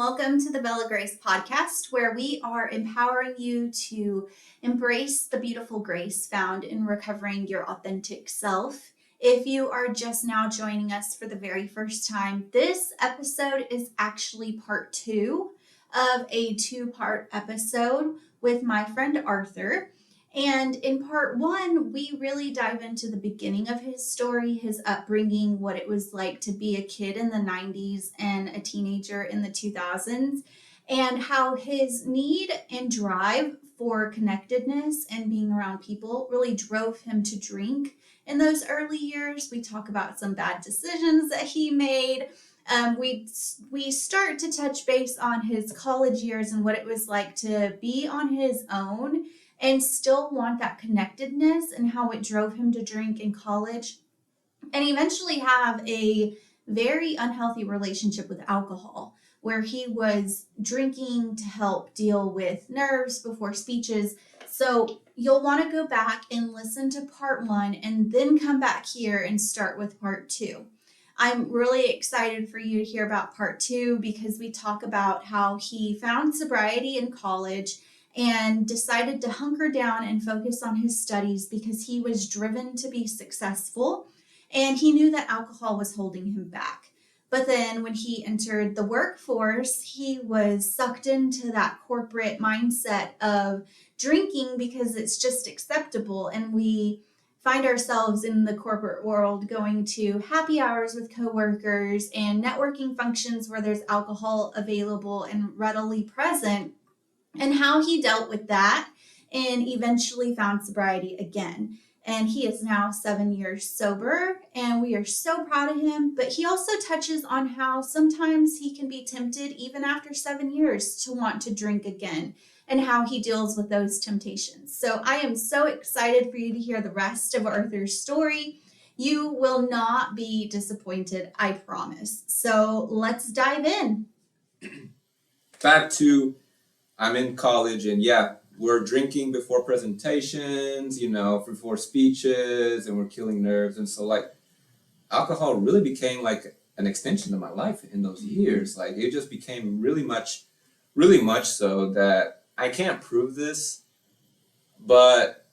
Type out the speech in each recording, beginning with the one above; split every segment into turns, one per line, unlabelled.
welcome to the Bella Grace podcast, where we are empowering you to embrace the beautiful grace found in recovering your authentic self. If you are just now joining us for the very first time, this episode is actually part 2 of a 2-part episode with my friend Arthur. And in part 1, we really dive into the beginning of his story, his upbringing, what it was like to be a kid in the 90s and a teenager in the 2000s, and how his need and drive for connectedness and being around people really drove him to drink in those early years. We talk about some bad decisions that he made. We start to touch base on his college years and what it was like to be on his own and still want that connectedness and how it drove him to drink in college and eventually have a very unhealthy relationship with alcohol, where he was drinking to help deal with nerves before speeches. So you'll want to go back and listen to part 1 and then come back here and start with part 2. I'm really excited for you to hear about part 2 because we talk about how he found sobriety in college and decided to hunker down and focus on his studies because he was driven to be successful and he knew that alcohol was holding him back. But then when he entered the workforce, he was sucked into that corporate mindset of drinking because it's just acceptable, and we find ourselves in the corporate world going to happy hours with coworkers and networking functions where there's alcohol available and readily present, and how he dealt with that and eventually found sobriety again. And he is now 7 years sober, and we are so proud of him. But he also touches on how sometimes he can be tempted, even after 7 years, to want to drink again, and how he deals with those temptations. So I am so excited for you to hear the rest of Arthur's story. You will not be disappointed, I promise. So let's dive in.
Back to I'm in college, and we're drinking before presentations, before speeches, and we're killing nerves. And so alcohol really became like an extension of my life in those years. Like it just became really much so that I can't prove this, but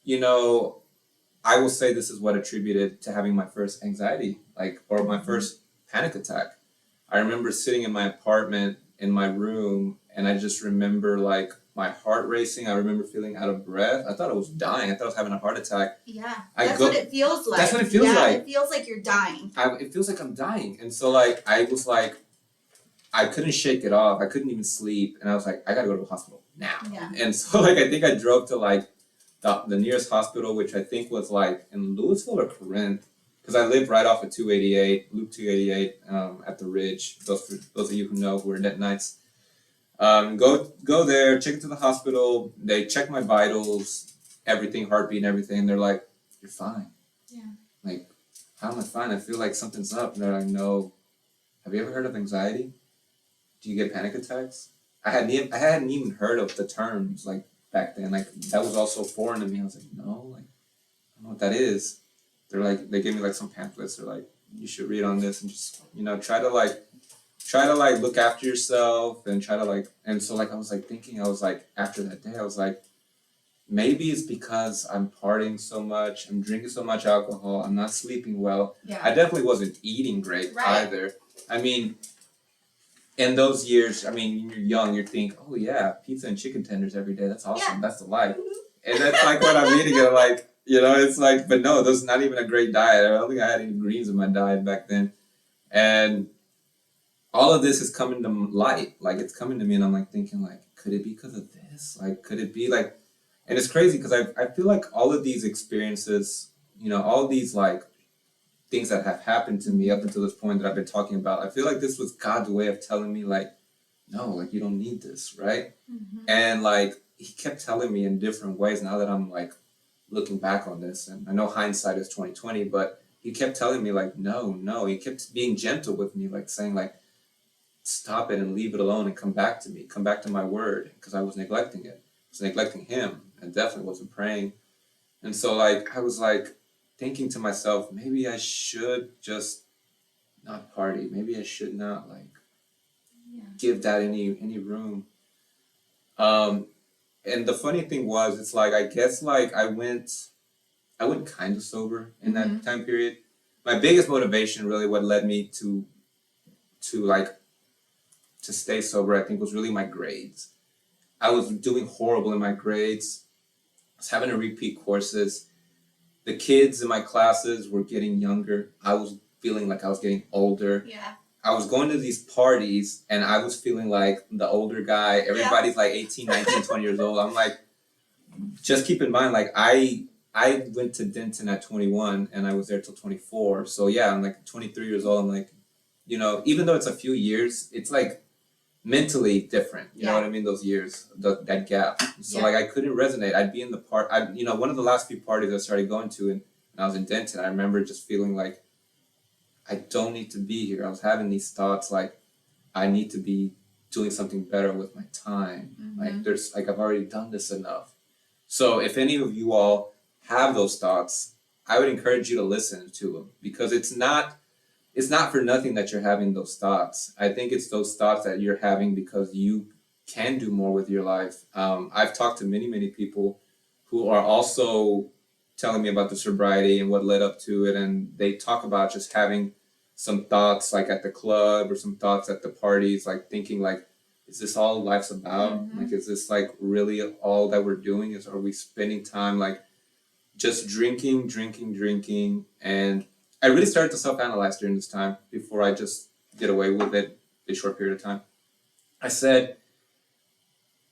I will say this is what attributed to having my first anxiety, or my first panic attack. I remember sitting in my apartment in my room, and I just remember my heart racing. I remember feeling out of breath. I thought I was dying. I thought I was having a heart attack.
Yeah, what it feels like.
That's what it feels like.
It feels like you're dying.
It feels like I'm dying. And so I was I couldn't shake it off. I couldn't even sleep. And I was like, I gotta go to the hospital now.
Yeah.
And so I think I drove to the nearest hospital, which I think was in Louisville or Corinth, because I lived right off of 288, Loop 288, at the Ridge. Those of you who know, who are net nights. Go there, check into the hospital. They check my vitals, everything, heartbeat and everything. They're like, you're fine.
Yeah.
How am I fine? I feel like something's up. And they're like, no. Have you ever heard of anxiety? Do you get panic attacks? I hadn't even heard of the terms back then. That was also foreign to me. I was like, no, I don't know what that is. They gave me some pamphlets. They're like, you should read on this and just try to look after yourself and try to and so I was thinking, after that day I was maybe it's because I'm partying so much, I'm drinking so much alcohol, I'm not sleeping well.
Yeah.
I definitely wasn't eating great either. I mean, in those years, when you're young, you think, oh yeah, pizza and chicken tenders every day, that's awesome. Yeah. That's the life. And that's what I'm eating. It's but no, that's not even a great diet. I don't think I had any greens in my diet back then. And all of this is coming to light. It's coming to me, and I'm thinking, could it be because of this? Could it be and it's crazy because I feel all of these experiences, all these things that have happened to me up until this point that I've been talking about, I feel this was God's way of telling me no, you don't need this, right?
Mm-hmm.
And he kept telling me in different ways now that I'm looking back on this, and I know hindsight is 20/20, but he kept telling me no. He kept being gentle with me, saying stop it and leave it alone and come back to my word, because I was neglecting it. I was neglecting him, and definitely wasn't praying. And so I was thinking to myself, maybe I should just not party. Maybe I should not give that any room. And the funny thing was, it's like, I guess like I went kind of sober in that time period. My biggest motivation, really, what led me to stay sober, I think, was really my grades. I was doing horrible in my grades. I was having to repeat courses. The kids in my classes were getting younger. I was feeling like I was getting older.
Yeah.
I was going to these parties and I was feeling like the older guy. Everybody's like 18, 19, 20 years old. I'm like, just keep in mind, like I went to Denton at 21 and I was there till 24. So yeah, I'm like 23 years old. I'm like, you know, even though it's a few years, it's like mentally different. You know what I mean? Those years, that gap. So like I couldn't resonate. I'd be in the one of the last few parties I started going to, and I was in Denton, I remember just feeling like, I don't need to be here. I was having these thoughts like, I need to be doing something better with my time. Like I've already done this enough. So if any of you all have those thoughts, I would encourage you to listen to them, because it's not for nothing that you're having those thoughts. I think it's those thoughts that you're having because you can do more with your life. I've talked to many people who are also telling me about the sobriety and what led up to it, and they talk about just having some thoughts like at the club or some thoughts at the parties, like thinking like, is this all life's about? Like, is this like really all that we're doing? Are we spending time like just drinking? And I really started to self-analyze during this time before I just get away with it a short period of time. I said,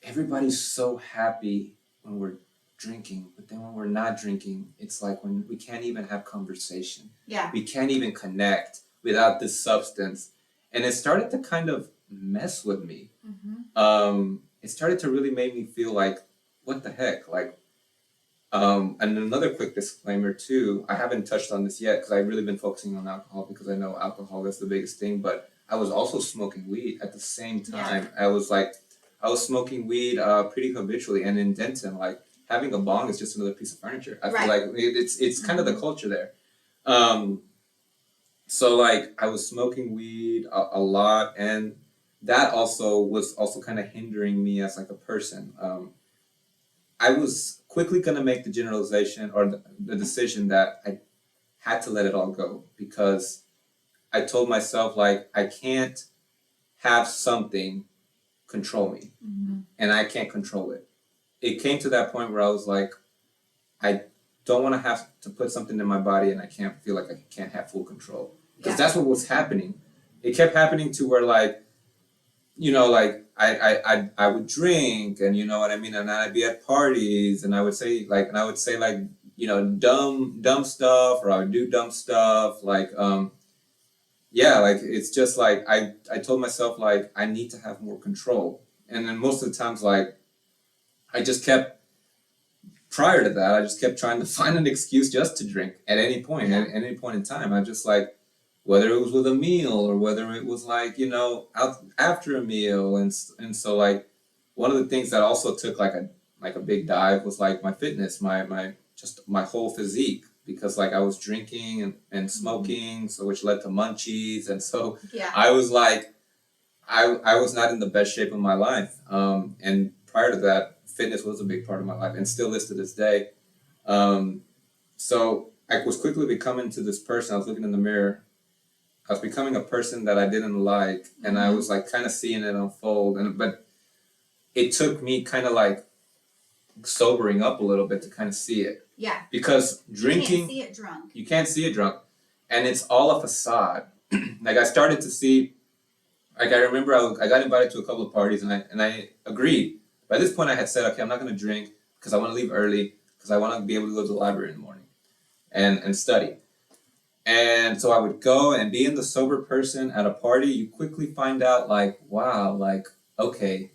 everybody's so happy when we're drinking, but then when we're not drinking, it's like when we can't even have conversation.
Yeah.
We can't even connect without this substance. And it started to kind of mess with me. It started to really make me feel like, what the heck? Like, and another quick disclaimer too, I haven't touched on this yet because I've really been focusing on alcohol because I know alcohol is the biggest thing, but I was also smoking weed at the same time. I was smoking weed pretty habitually, and in Denton, like, having a bong is just another piece of furniture. I feel like it's kind of the culture there. So like I was smoking weed a lot, and that was also kind of hindering me as like a person. I was quickly gonna make the generalization or the decision that I had to let it all go, because I told myself like, I can't have something control me, and I can't control it. It came to that point where I was like, I don't want to have to put something in my body and I can't feel like I can't have full control. Because that's what was happening. It kept happening to where like, like I would drink, and you know what I mean, and I'd be at parties and I would say like dumb stuff, or I would do dumb stuff like like it's just like I told myself like, I need to have more control. And then most of the times like prior to that, I just kept trying to find an excuse just to drink at any point, at any point in time. I just like, whether it was with a meal or whether it was like, out after a meal. And so like, one of the things that also took like a big dive was like my fitness, my whole physique, because like I was drinking and smoking, so which led to munchies. And so I was like, I was not in the best shape of my life. And prior to that, fitness was a big part of my life and still is to this day. So I was quickly becoming to this person. I was looking in the mirror. I was becoming a person that I didn't like, and I was like kind of seeing it unfold. But it took me kind of like sobering up a little bit to kind of see it. Yeah. Because drinking, you can't see it drunk, and it's all a facade. Like I started to see, like I remember I got invited to a couple of parties, and I agreed. By this point, I had said, okay, I'm not going to drink because I want to leave early, because I want to be able to go to the library in the morning and study. And so I would go and being the sober person at a party, you quickly find out like, wow, like, okay,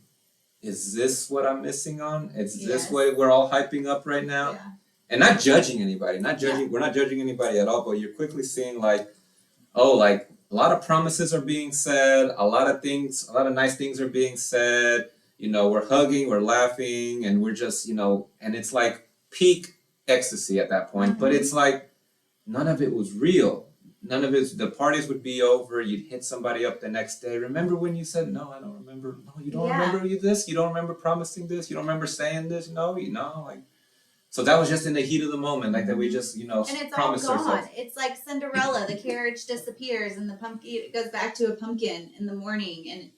is this what I'm missing on? Is this what we're all hyping up right now? Yeah. And not judging anybody, we're not judging anybody at all, but you're quickly seeing like, oh, like a lot of promises are being said, a lot of nice things are being said, we're hugging, we're laughing, and we're just, and it's like peak ecstasy at that point, but it's like, none of it was real. none of his, the parties would be over. You'd hit somebody up the next day. Remember when you said, no, I don't remember. No, you don't remember this? You don't remember promising this? You don't remember saying this? No, like, so that was just in the heat of the moment, like that we just,
and it's all gone. Ourselves. It's like Cinderella. The carriage disappears and the pumpkin, it goes back to a pumpkin in the morning, and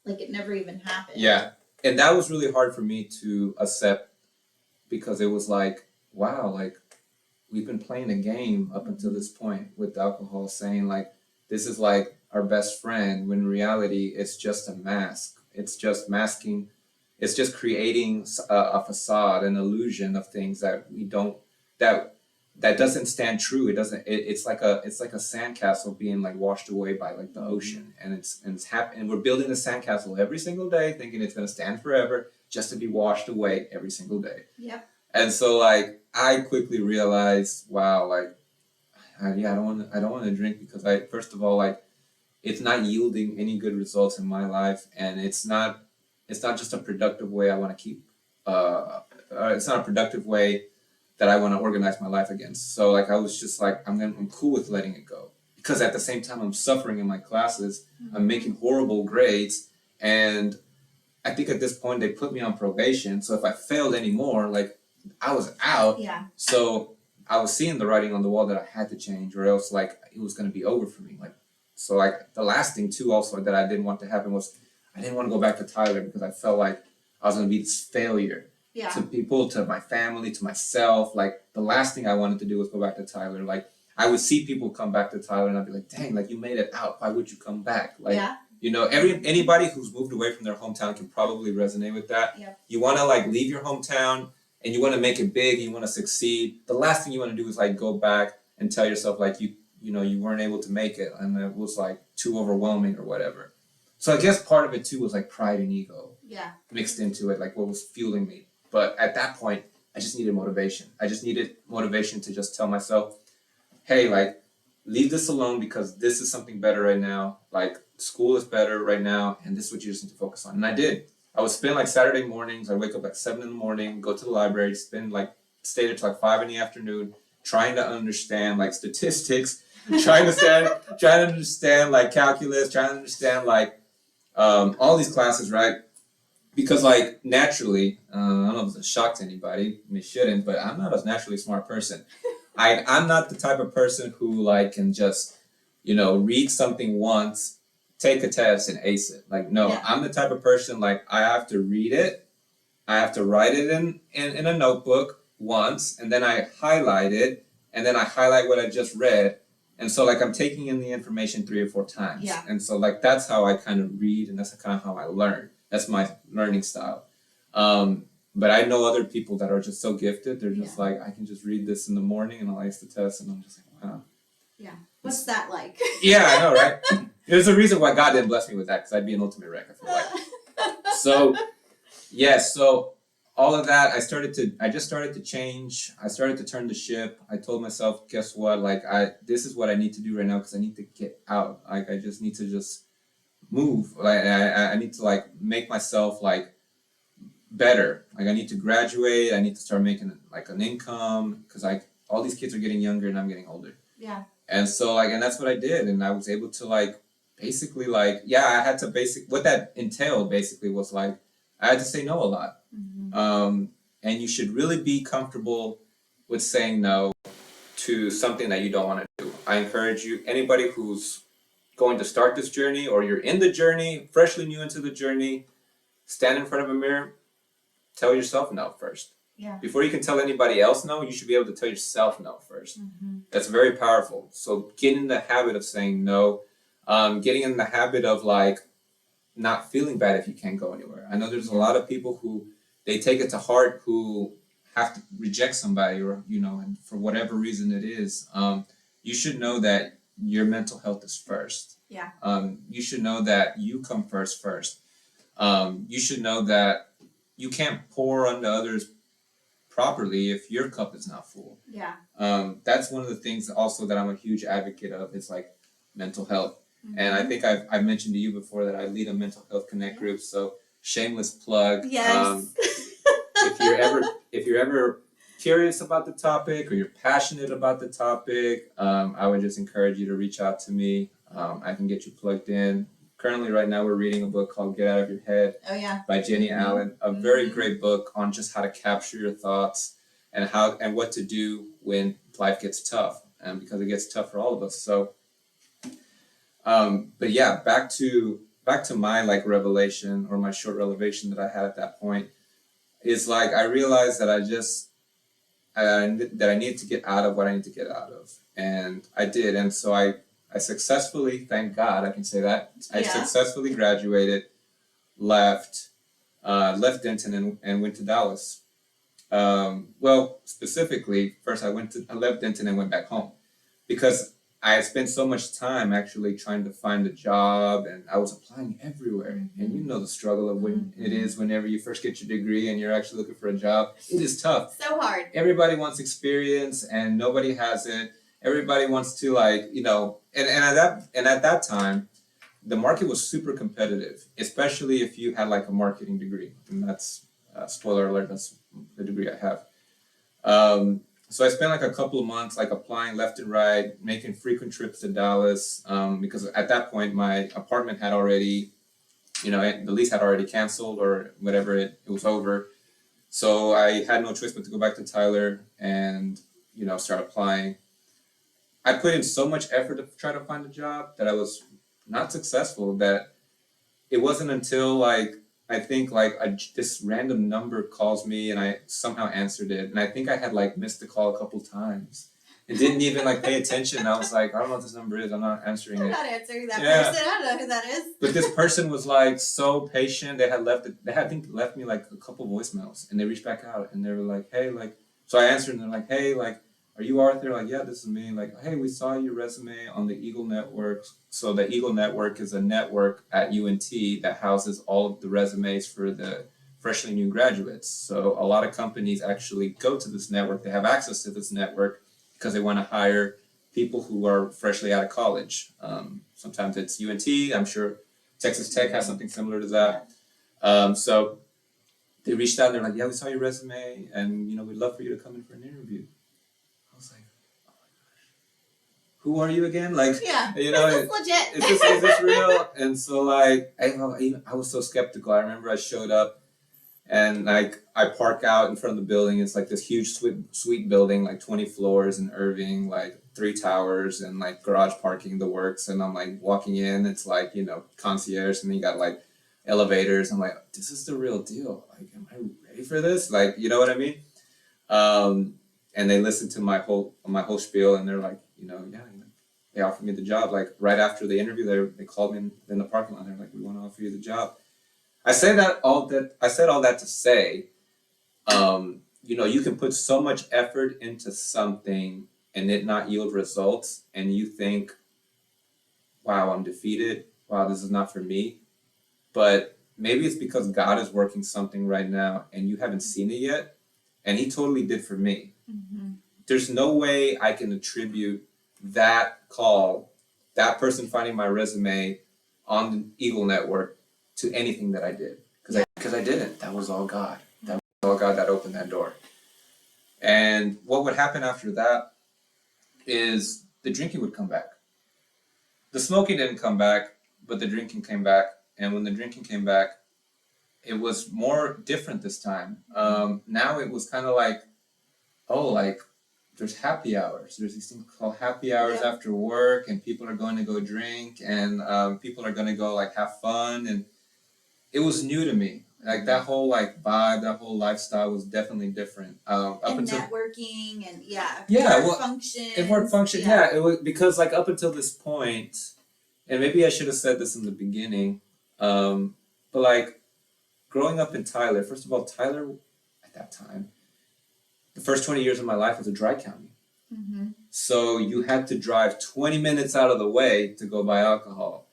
like it never even happened.
Yeah. And that was really hard for me to accept, because it was like, wow, like we've been playing a game up until this point with alcohol, saying like this is like our best friend, when in reality it's just a mask. It's just masking. It's just creating a facade, an illusion of things that we don't, that doesn't stand true. It doesn't. It's like a sandcastle being like washed away by like the ocean, and it's happening. And we're building a sandcastle every single day, thinking it's going to stand forever, just to be washed away every single day.
Yep.
And so like I quickly realized, wow, like I don't want to drink, because first of all, like it's not yielding any good results in my life, and it's not just a productive way I want to keep. It's not a productive way that I want to organize my life against. So like I was just like, I'm cool with letting it go, because at the same time I'm suffering in my classes. I'm making horrible grades, and I think at this point they put me on probation. So if I failed anymore, like I was out.
Yeah.
So I was seeing the writing on the wall that I had to change, or else like it was going to be over for me. Like, so like the last thing too also that I didn't want to happen was I didn't want to go back to Tyler, because I felt like I was going to be this failure to people, to my family, to myself. Like the last thing I wanted to do was go back to Tyler. Like I would see people come back to Tyler, and I'd be like, dang, like you made it out. Why would you come back? Like, you know, anybody who's moved away from their hometown can probably resonate with that.
Yep.
You want to like leave your hometown and you want to make it big, you want to succeed. The last thing you want to do is like go back and tell yourself like you weren't able to make it, and it was like too overwhelming or whatever. So I guess part of it too was like pride and ego mixed into it, like what was fueling me. But at that point, I just needed motivation. I just needed motivation to just tell myself, hey, like leave this alone, because this is something better right now. Like school is better right now, and this is what you just need to focus on. And I did. I would spend like Saturday mornings, I'd wake up at 7 in the morning, go to the library, stay there till like 5 in the afternoon, trying to understand like statistics, trying to understand like calculus, trying to understand like all these classes, right? Because like naturally, I don't know if it's a shock to anybody, it shouldn't, but I'm not a naturally smart person. I'm not the type of person who like can just, read something once, take a test and ace it. Like, no, I'm the type of person, like I have to read it, I have to write it in a notebook once, and then I highlight it, and then I highlight what I just read. And so like I'm taking in the information 3 or 4 times.
Yeah.
And so like that's how I kind of read, and that's kind of how I learn. That's my learning style. But I know other people that are just so gifted. They're just like, I can just read this in the morning and I'll ace the test, and I'm just like, wow.
Yeah. What's that like?
Yeah, I know, right? There's a reason why God didn't bless me with that, because I'd be an ultimate wreck, I feel like. So, so all of that, I just started to change. I started to turn the ship. I told myself, guess what? Like, this is what I need to do right now, because I need to get out. Like, I just need to just move. Like, I need to like make myself like better. Like, I need to graduate. I need to start making like an income, because like all these kids are getting younger and I'm getting older.
Yeah.
And so like, and that's what I did. And I was able to like, basically like, I had to what that entailed basically was like, I had to say no a lot.
Mm-hmm.
And you should really be comfortable with saying no to something that you don't want to do. I encourage you, anybody who's going to start this journey, or you're in the journey, freshly new into the journey, stand in front of a mirror, tell yourself no first.
Yeah.
Before you can tell anybody else no, you should be able to tell yourself no first.
Mm-hmm.
That's very powerful. So get in the habit of saying no, getting in the habit of like not feeling bad if you can't go anywhere. I know there's a lot of people who they take it to heart, who have to reject somebody, or and for whatever reason it is. You should know that your mental health is first.
Yeah.
You should know that you come first. You should know that you can't pour onto others properly if your cup is not full.
Yeah.
That's one of the things also that I'm a huge advocate of. It's like mental health.
Mm-hmm.
And I think I've mentioned to you before that I lead a mental health connect group. So shameless plug.
Yes.
If you're ever curious about the topic or you're passionate about the topic, I would just encourage you to reach out to me. I can get you plugged in. Currently, right now, we're reading a book called Get Out of Your Head by Jenny Allen. A very great book on just how to capture your thoughts and what to do when life gets tough, because it gets tough for all of us. So, but yeah, back to my like revelation, or my short revelation that I had at that point, is like I realized that that I needed to get out of what I need to get out of, and I did, and so I successfully, thank God, I can say that, I successfully graduated, left Denton and went to Dallas. Well, specifically, first I left Denton and went back home, because I had spent so much time actually trying to find a job, and I was applying everywhere. And you know the struggle of when it is whenever you first get your degree and you're actually looking for a job. It is tough.
So hard.
Everybody wants experience and nobody has it. Everybody wants to, like, you know, and at that time, the market was super competitive, especially if you had like a marketing degree. And that's, spoiler alert, that's the degree I have. So I spent like a couple of months like applying left and right, making frequent trips to Dallas, because at that point my apartment had already, you know, the lease had already canceled or whatever, it was over. So I had no choice but to go back to Tyler and, you know, start applying. I put in so much effort to try to find a job that I was not successful, that it wasn't until like I think like this random number calls me and I somehow answered it, and I think I had like missed the call a couple times and didn't even like pay attention. I was like, I don't know what this number is, I'm not answering it.
I'm not answering that person. I don't know who that is.
But this person was like so patient. They had I think left me like a couple voicemails, and they reached back out and they were like, hey, like, so I answered and they're like, hey, like, are you Arthur? Like, yeah, this is me. Like, hey, we saw your resume on the Eagle Network. So the Eagle Network is a network at UNT that houses all of the resumes for the freshly new graduates. So a lot of companies actually go to this network. They have access to this network because they want to hire people who are freshly out of college. Sometimes it's UNT. I'm sure Texas Tech has something similar to that. So they reached out and they're like, yeah, we saw your resume and, you know, we'd love for you to come in for an interview. I was like, oh my gosh, who are you again? Like, you know,
is this legit?
Is this real? And so like, I was so skeptical. I remember I showed up and like I park out in front of the building. It's like this huge sweet building, like 20 floors in Irving, like 3 towers and like garage parking, the works. And I'm like walking in, it's like, you know, concierge, and then you got like elevators. I'm like, this is the real deal. Like, am I ready for this? Like, you know what I mean? And they listened to my whole spiel, and they're like, you know, yeah, you know, they offered me the job. Like right after the interview, they called me in the parking lot. They're like, we want to offer you the job. I said all that to say, you know, you can put so much effort into something and it not yield results, and you think, wow, I'm defeated. Wow, this is not for me. But maybe it's because God is working something right now and you haven't seen it yet. And he totally did for me. Mm-hmm. There's no way I can attribute that call, that person finding my resume on the Eagle Network, to anything that I did. Because I didn't. That was all God. That was all God that opened that door. And what would happen after that is the drinking would come back. The smoking didn't come back, but the drinking came back. And when the drinking came back, it was more different this time. Now it was kind of like, oh, like there's happy hours. There's these things called happy hours after work, and people are going to go drink, and people are going to go like have fun. And it was new to me. Like that whole like vibe, that whole lifestyle was definitely different. Up
and
until
networking and
work function. Yeah, it was because like up until this point, and maybe I should have said this in the beginning, but like growing up in Tyler, first of all, Tyler at that time, the first 20 years of my life was a dry county. Mm-hmm. So you had to drive 20 minutes out of the way to go buy alcohol.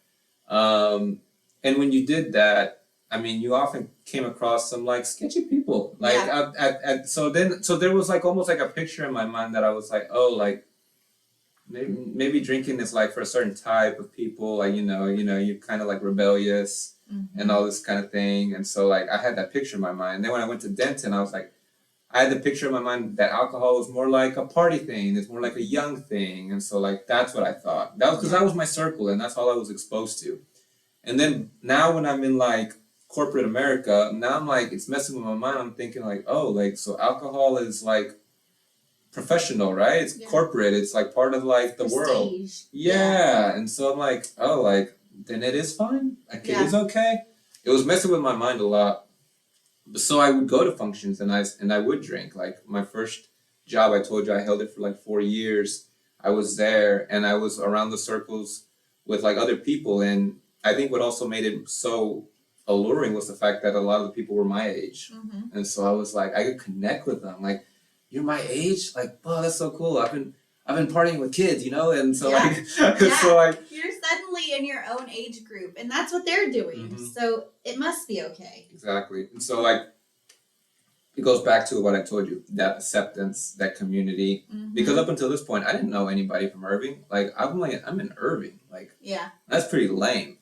And when you did that, I mean, you often came across some like sketchy people. Like so there was like almost like a picture in my mind that I was like, oh, like maybe drinking is like for a certain type of people, like, you know, you're kind of like rebellious and all this kind of thing. And so like I had that picture in my mind. And then when I went to Denton, I was like, I had the picture in my mind that alcohol was more like a party thing. It's more like a young thing. And so like, that's what I thought. That was because that was my circle and that's all I was exposed to. And then now when I'm in like corporate America, now I'm like, it's messing with my mind. I'm thinking like, oh, like, so alcohol is like professional, right? It's corporate. It's like part of like the world. Yeah. And so I'm like, oh, like, then it is fine. Like, it is okay. It was messing with my mind a lot. So I would go to functions and I would drink. Like my first job, I told you I held it for like 4 years. I was there and I was around the circles with like other people. And I think what also made it so alluring was the fact that a lot of the people were my age. Mm-hmm. And so I was like, I could connect with them. Like, you're my age? Like, wow, that's so cool. I've been partying with kids, you know? And so like, so like,
you're suddenly in your own age group and that's what they're doing. Mm-hmm. So it must be okay.
Exactly. And so like, it goes back to what I told you, that acceptance, that community. Mm-hmm. Because up until this point, I didn't know anybody from Irving. Like, I'm in Irving. Like, that's pretty lame.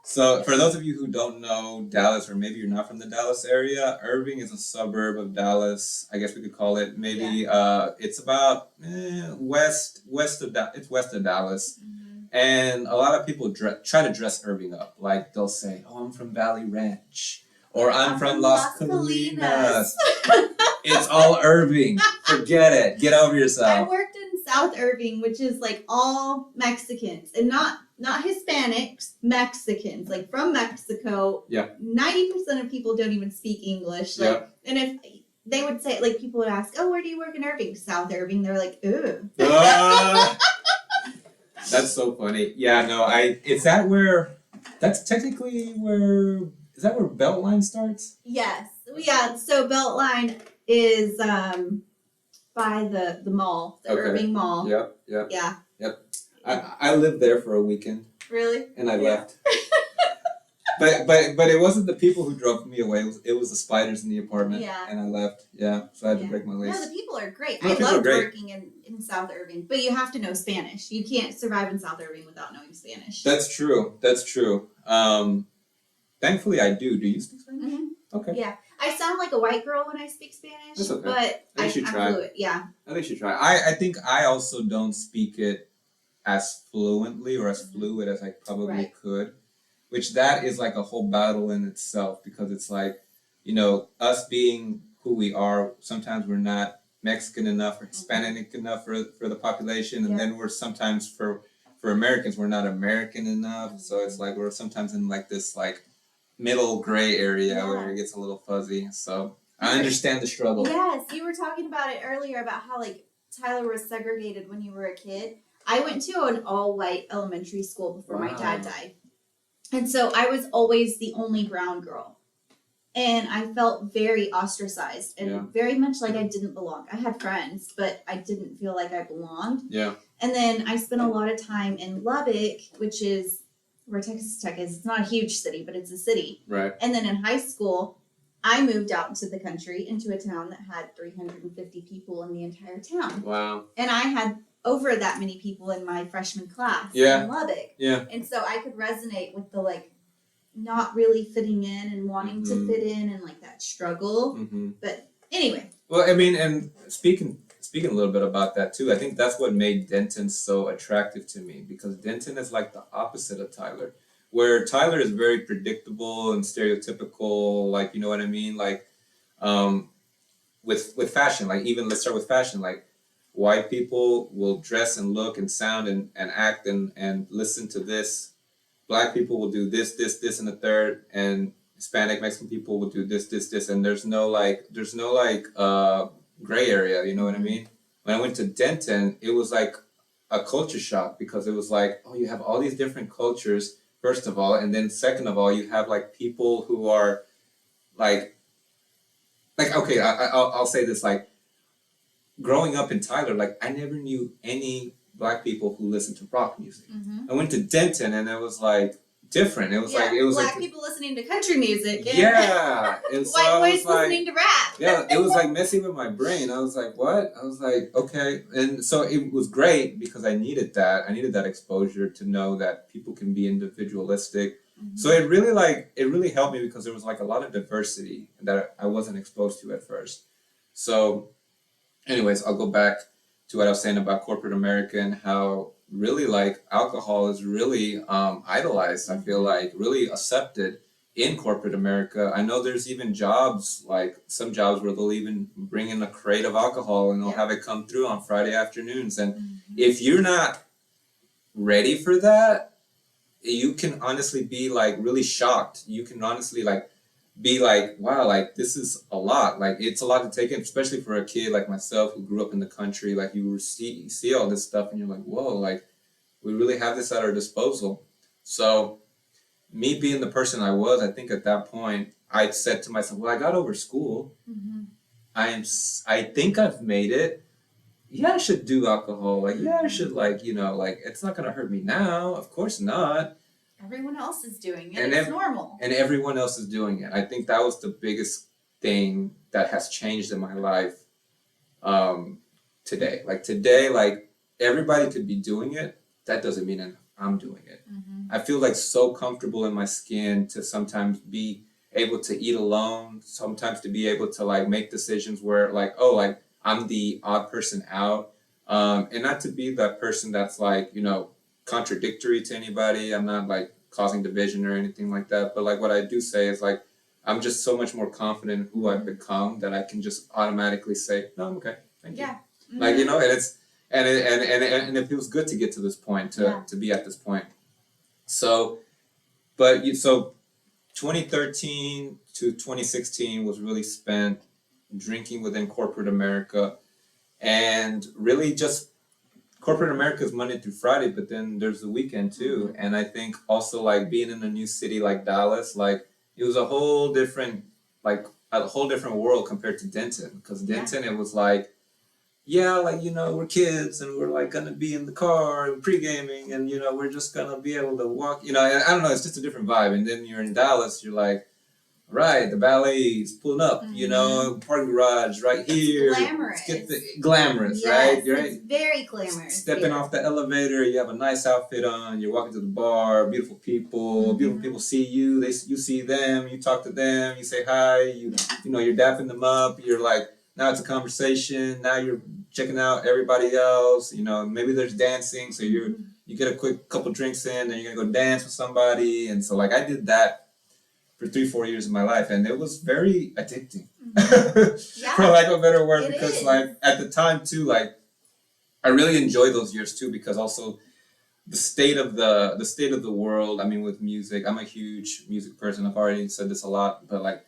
So for those of you who don't know Dallas, or maybe you're not from the Dallas area, Irving is a suburb of Dallas. I guess we could call it. Maybe it's about west of Dallas. Mm-hmm. And a lot of people try to dress Irving up. Like they'll say, "Oh, I'm from Valley Ranch," or "I'm from Las Colinas." It's all Irving. Forget it. Get over yourself.
I worked in South Irving, which is like all Mexicans, and not Hispanics, Mexicans, like from Mexico.
Yeah.
90% of people don't even speak English. Like, and if they would say, like, people would ask, "Oh, where do you work in Irving?" South Irving. They're like, "Ooh."
That's so funny. Yeah, no, is that where Beltline starts?
Yes. Yeah, so Beltline is by the mall, the Irving Mall.
Yep.
Yeah.
Yep. I lived there for a weekend.
Really?
And I left. But it wasn't the people who drove me away. It was the spiders in the apartment.
Yeah.
And I left. Yeah. So I had to break my lease.
No, the people are great. I loved working in South Irving, but you have to know Spanish. You can't survive in South Irving without knowing Spanish.
That's true. Thankfully, I do. Do you speak Spanish?
Mm-hmm.
Okay.
Yeah. I sound like a white girl when I speak Spanish.
That's okay.
But I'm fluent. Yeah.
I think you should try. I think I also don't speak it as fluently or as fluid as I probably could, which that is like a whole battle in itself, because it's like, you know, us being who we are, sometimes we're not Mexican enough or Hispanic enough for the population, and then we're sometimes for Americans, we're not American enough. So it's like we're sometimes in like this like middle gray area where it gets a little fuzzy. So I understand the struggle.
Yes, you were talking about it earlier about how like Tyler was segregated when you were a kid. I went to an all-white elementary school before my dad died. And so I was always the only brown girl. And I felt very ostracized and very much like I didn't belong. I had friends, but I didn't feel like I belonged.
Yeah.
And then I spent a lot of time in Lubbock, which is where Texas Tech is. It's not a huge city, but it's a city.
Right.
And then in high school, I moved out into the country, into a town that had 350 people in the entire town.
Wow.
And I had over that many people in my freshman class in Lubbock.
Yeah.
And so I could resonate with the like not really fitting in and wanting to fit in and like that struggle. Mm-hmm. But anyway.
Well, I mean, and speaking a little bit about that too, I think that's what made Denton so attractive to me, because Denton is like the opposite of Tyler, where Tyler is very predictable and stereotypical, like, you know what I mean? Like, with fashion, like even let's start with fashion, like white people will dress and look and sound and act and listen to this. Black people will do this, and the third, and Hispanic, Mexican people will do this, and there's no gray area, you know what I mean? When I went to Denton, it was like a culture shock, because it was like, oh, you have all these different cultures, first of all, and then second of all, you have like people who are like okay, I'll say this, like growing up in Tyler, like I never knew any Black people who listened to rock music. Mm-hmm. I went to Denton and it was like different. It was
Black people listening to country music.
Yeah. And so
white boys listening to rap.
Yeah, it was like messing with my brain. I was like, what? I was like, okay. And so it was great because I needed that. I needed that exposure to know that people can be individualistic. So it really helped me because there was like a lot of diversity that I wasn't exposed to at first. So anyways, I'll go back to what I was saying about corporate America and how really like alcohol is really idolized. I feel like really accepted in corporate America. I know there's even jobs, like some jobs where they'll even bring in a crate of alcohol and they'll have it come through on Friday afternoons. And if you're not ready for that, you can honestly be like really shocked. You can honestly like be like, wow, like this is a lot. Like it's a lot to take in, especially for a kid like myself who grew up in the country. Like you see all this stuff and you're like, whoa, like we really have this at our disposal. So me being the person I was, I think at that point I said to myself, well, I got over school. I think I've made it. Yeah, I should do alcohol. Like, yeah, I should like, like it's not gonna hurt me now. Of course not.
Everyone else is doing it. It's normal.
And everyone else is doing it. I think that was the biggest thing that has changed in my life today. Like today, like everybody could be doing it. That doesn't mean I'm doing it. I feel like so comfortable in my skin to sometimes be able to eat alone, sometimes to be able to like make decisions where like, oh, like I'm the odd person out. And not to be that person that's like, contradictory to anybody. I'm not like causing division or anything like that. But like what I do say is like, I'm just so much more confident in who I've become that I can just automatically say, no, I'm okay. Thank you. Like, and it's, and it feels good to get to this point, to be at this point. So, so 2013 to 2016 was really spent drinking within corporate America, and really just corporate America is Monday through Friday, but then there's the weekend too. And I think also like being in a new city like Dallas, like it was a whole different world compared to Denton. Because Denton, it was like, like, we're kids and we're like gonna be in the car and pre-gaming and, we're just gonna be able to walk, and I don't know, it's just a different vibe. And then you're in Dallas, you're like, right, the ballet's pulling up, parking garage right here.
It's glamorous.
Glamorous,
yes,
right? You're
it's very glamorous.
Stepping off the elevator, you have a nice outfit on, you're walking to the bar, beautiful people see you, you see them, you talk to them, you say hi, you're dapping them up, you're like, now it's a conversation, now you're checking out everybody else, maybe there's dancing, so you get a quick couple drinks in, then you're gonna go dance with somebody, and so like I did that for 3-4 years of my life, and it was very addicting, for lack of a better word, because like at the time too, like I really enjoyed those years too, because also the state of the world. I mean, with music, I'm a huge music person. I've already said this a lot, but like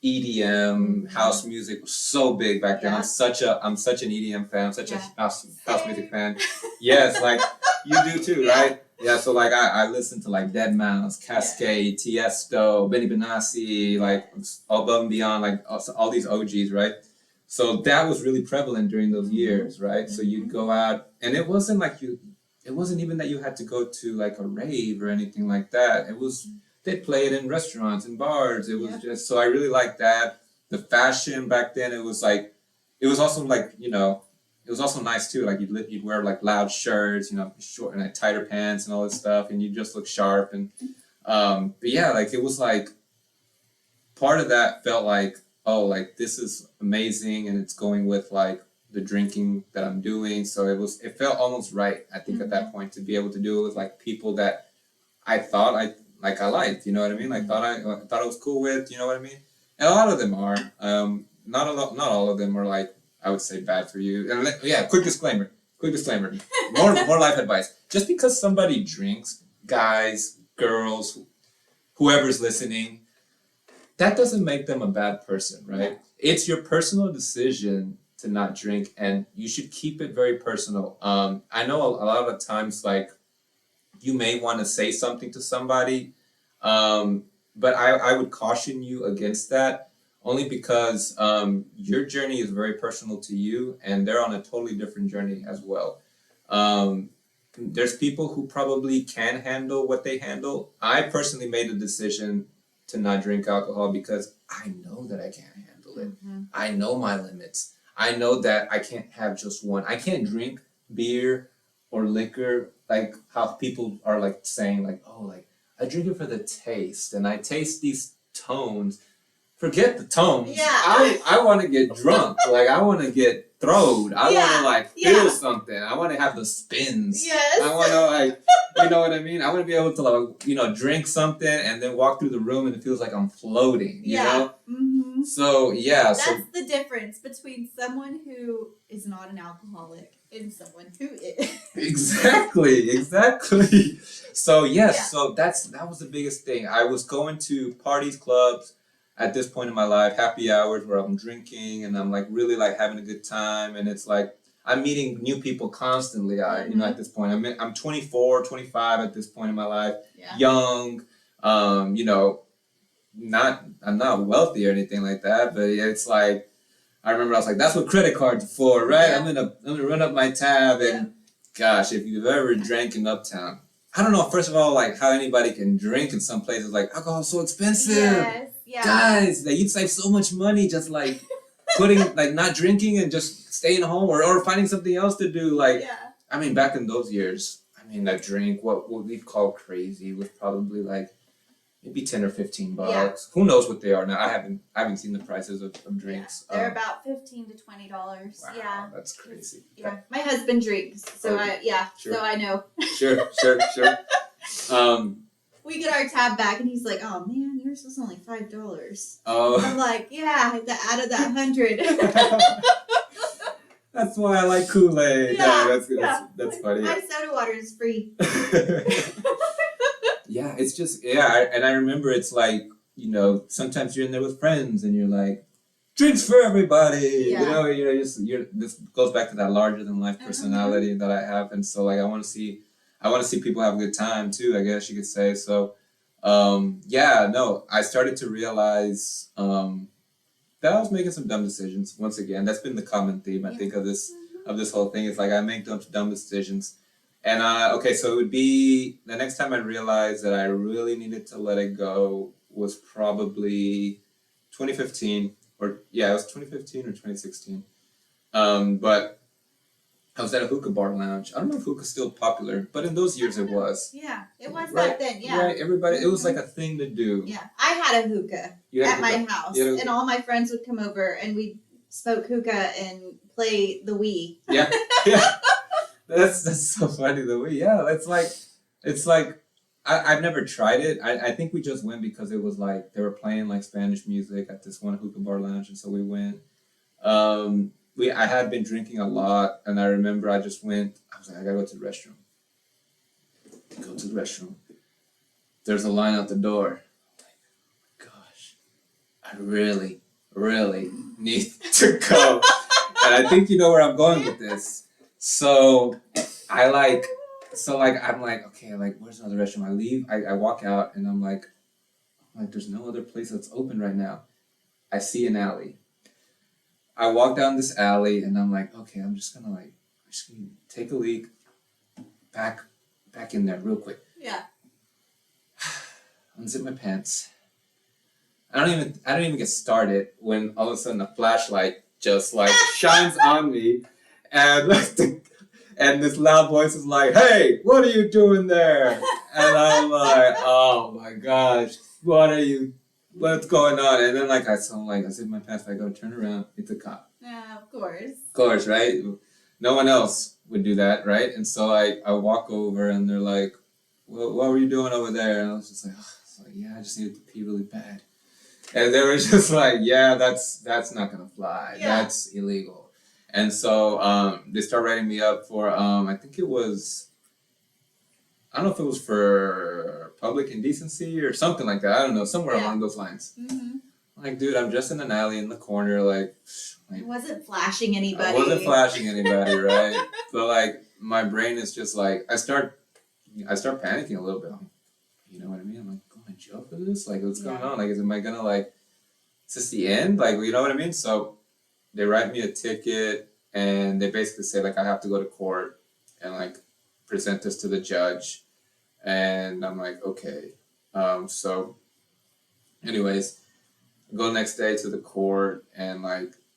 EDM, house music was so big back then. I'm such an EDM fan. I'm such a house music fan. Yes, like you do too, right? Yeah, so like I listen to like Deadmau5, Cascade, Tiesto, Benny Benassi, like above and beyond, like all these OGs, right? So that was really prevalent during those years, right? So you'd go out, and it wasn't even that you had to go to like a rave or anything like that. It was, they'd play it in restaurants and bars. It was just, so I really liked that. The fashion back then, it was also like, it was also nice too. Like you'd wear like loud shirts, short and like tighter pants and all this stuff, and you just look sharp. And but yeah, like it was like part of that felt like, oh, like this is amazing, and it's going with like the drinking that I'm doing. So it felt almost right, I think, at that point, to be able to do it with like people that I thought I liked, you know what I mean? Like thought I was cool with, you know what I mean? And a lot of them are, not all of them are like, I would say, bad for you. And quick disclaimer, more life advice. Just because somebody drinks, guys, girls, whoever's listening, that doesn't make them a bad person, right? Yeah. It's your personal decision to not drink, and you should keep it very personal. I know a lot of times, like, you may want to say something to somebody, but I would caution you against that, only because your journey is very personal to you, and they're on a totally different journey as well. There's people who probably can handle what they handle. I personally made a decision to not drink alcohol because I know that I can't handle it. I know my limits. I know that I can't have just one. I can't drink beer or liquor like how people are like saying like, oh, like I drink it for the taste, and I taste these tones. Forget the tones.
Yeah.
I want to get drunk. Like, I want to get throwed. I want to, like, feel something. I want to have the spins.
Yes.
I want to, like, you know what I mean? I want to be able to, like, you know, drink something and then walk through the room and it feels like I'm floating, you know?
Mm-hmm.
So, yeah.
That's the difference between someone who is not an alcoholic and someone who is.
Exactly. So, yes. So, that was the biggest thing. I was going to parties, clubs, at this point in my life, happy hours where I'm drinking and I'm like really like having a good time, and it's like I'm meeting new people constantly. You know, at this point, I'm 24, 25 at this point in my life, young, you know, I'm not wealthy or anything like that, but it's like I remember I was like, that's what credit cards are for, right? I'm gonna run up my tab, and gosh, if you've ever drank in Uptown, I don't know, first of all, like how anybody can drink in some places, like alcohol's so expensive.
Yes. Yeah.
Guys, like, you'd save so much money just like putting, like, not drinking and just staying home or finding something else to do. Like, I mean, back in those years, I mean, that drink, what we'd call crazy, was probably like maybe $10 or $15. Yeah. Who knows what they are now? I haven't seen the prices of drinks.
Yeah. They're about $15 to $20.
Wow,
yeah,
that's crazy.
Yeah, my husband drinks, so so I know.
Sure.
We get our tab back, and he's like, "Oh man, yours was only $5."
Oh.
I'm like, "Yeah, out of that 100."
That's why I like Kool-Aid.
Yeah,
that's funny.
My soda water is free.
Yeah, it's just and I remember it's like, you know, sometimes you're in there with friends and you're like, drinks for everybody. Yeah. You know, you're this goes back to that larger than life personality that I have, and so like I want to see people have a good time too, I guess you could say. So I started to realize that I was making some dumb decisions. Once again, that's been the common theme, I think, of this whole thing. It's like I make dumb decisions. And so it would be the next time I realized that I really needed to let it go was probably 2015, it was 2015 or 2016. But I was at a hookah bar lounge. I don't know if hookah's still popular, but in those years it was.
Yeah, it was back then. Yeah,
right. Everybody, it was like a thing to do.
Yeah, I had a hookah at my house, and all my friends would come over, and we'd smoke hookah and play the Wii.
Yeah. That's so funny, the Wii. Yeah, it's like I've never tried it. I think we just went because it was like they were playing like Spanish music at this one hookah bar lounge, and so we went. I had been drinking a lot, and I remember I just went. I was like, I gotta go to the restroom. Go to the restroom. There's a line out the door. I'm like, gosh, I really, really need to go. And I think you know where I'm going with this. So I'm like, okay, like, where's another restroom? I leave. I walk out, and I'm like, there's no other place that's open right now. I see an alley. I walk down this alley, and I'm like, okay, I'm just gonna take a leak, back in there real quick.
Yeah.
Unzip my pants. I don't even get started when all of a sudden a flashlight just like shines on me, and and this loud voice is like, "Hey, what are you doing there?" And I'm like, "Oh my gosh, what's going on?" And then I zip my pants, I go turn around, it's a cop.
Yeah, of course.
Of course, right? No one else would do that, right? And so I walk over, and they're like, "What were you doing over there?" And I was just like, "Yeah, I just needed to pee really bad." And they were just like, "Yeah, that's not gonna fly. Yeah. That's illegal." And so they start writing me up for I think it was, I don't know if it was for public indecency or something like that. I don't know, somewhere along those lines. Mm-hmm. Like, dude, I'm just in an alley in the corner, like
I wasn't flashing anybody.
I wasn't flashing anybody, right? But my brain is just like, I start panicking a little bit. You know what I mean? I'm like, going to jail for this? Like, what's going on? Like, am I gonna is this the end? Like, you know what I mean? So they write me a ticket, and they basically say I have to go to court and present this to the judge. And I'm like, okay. So anyways, I go next day to the court, and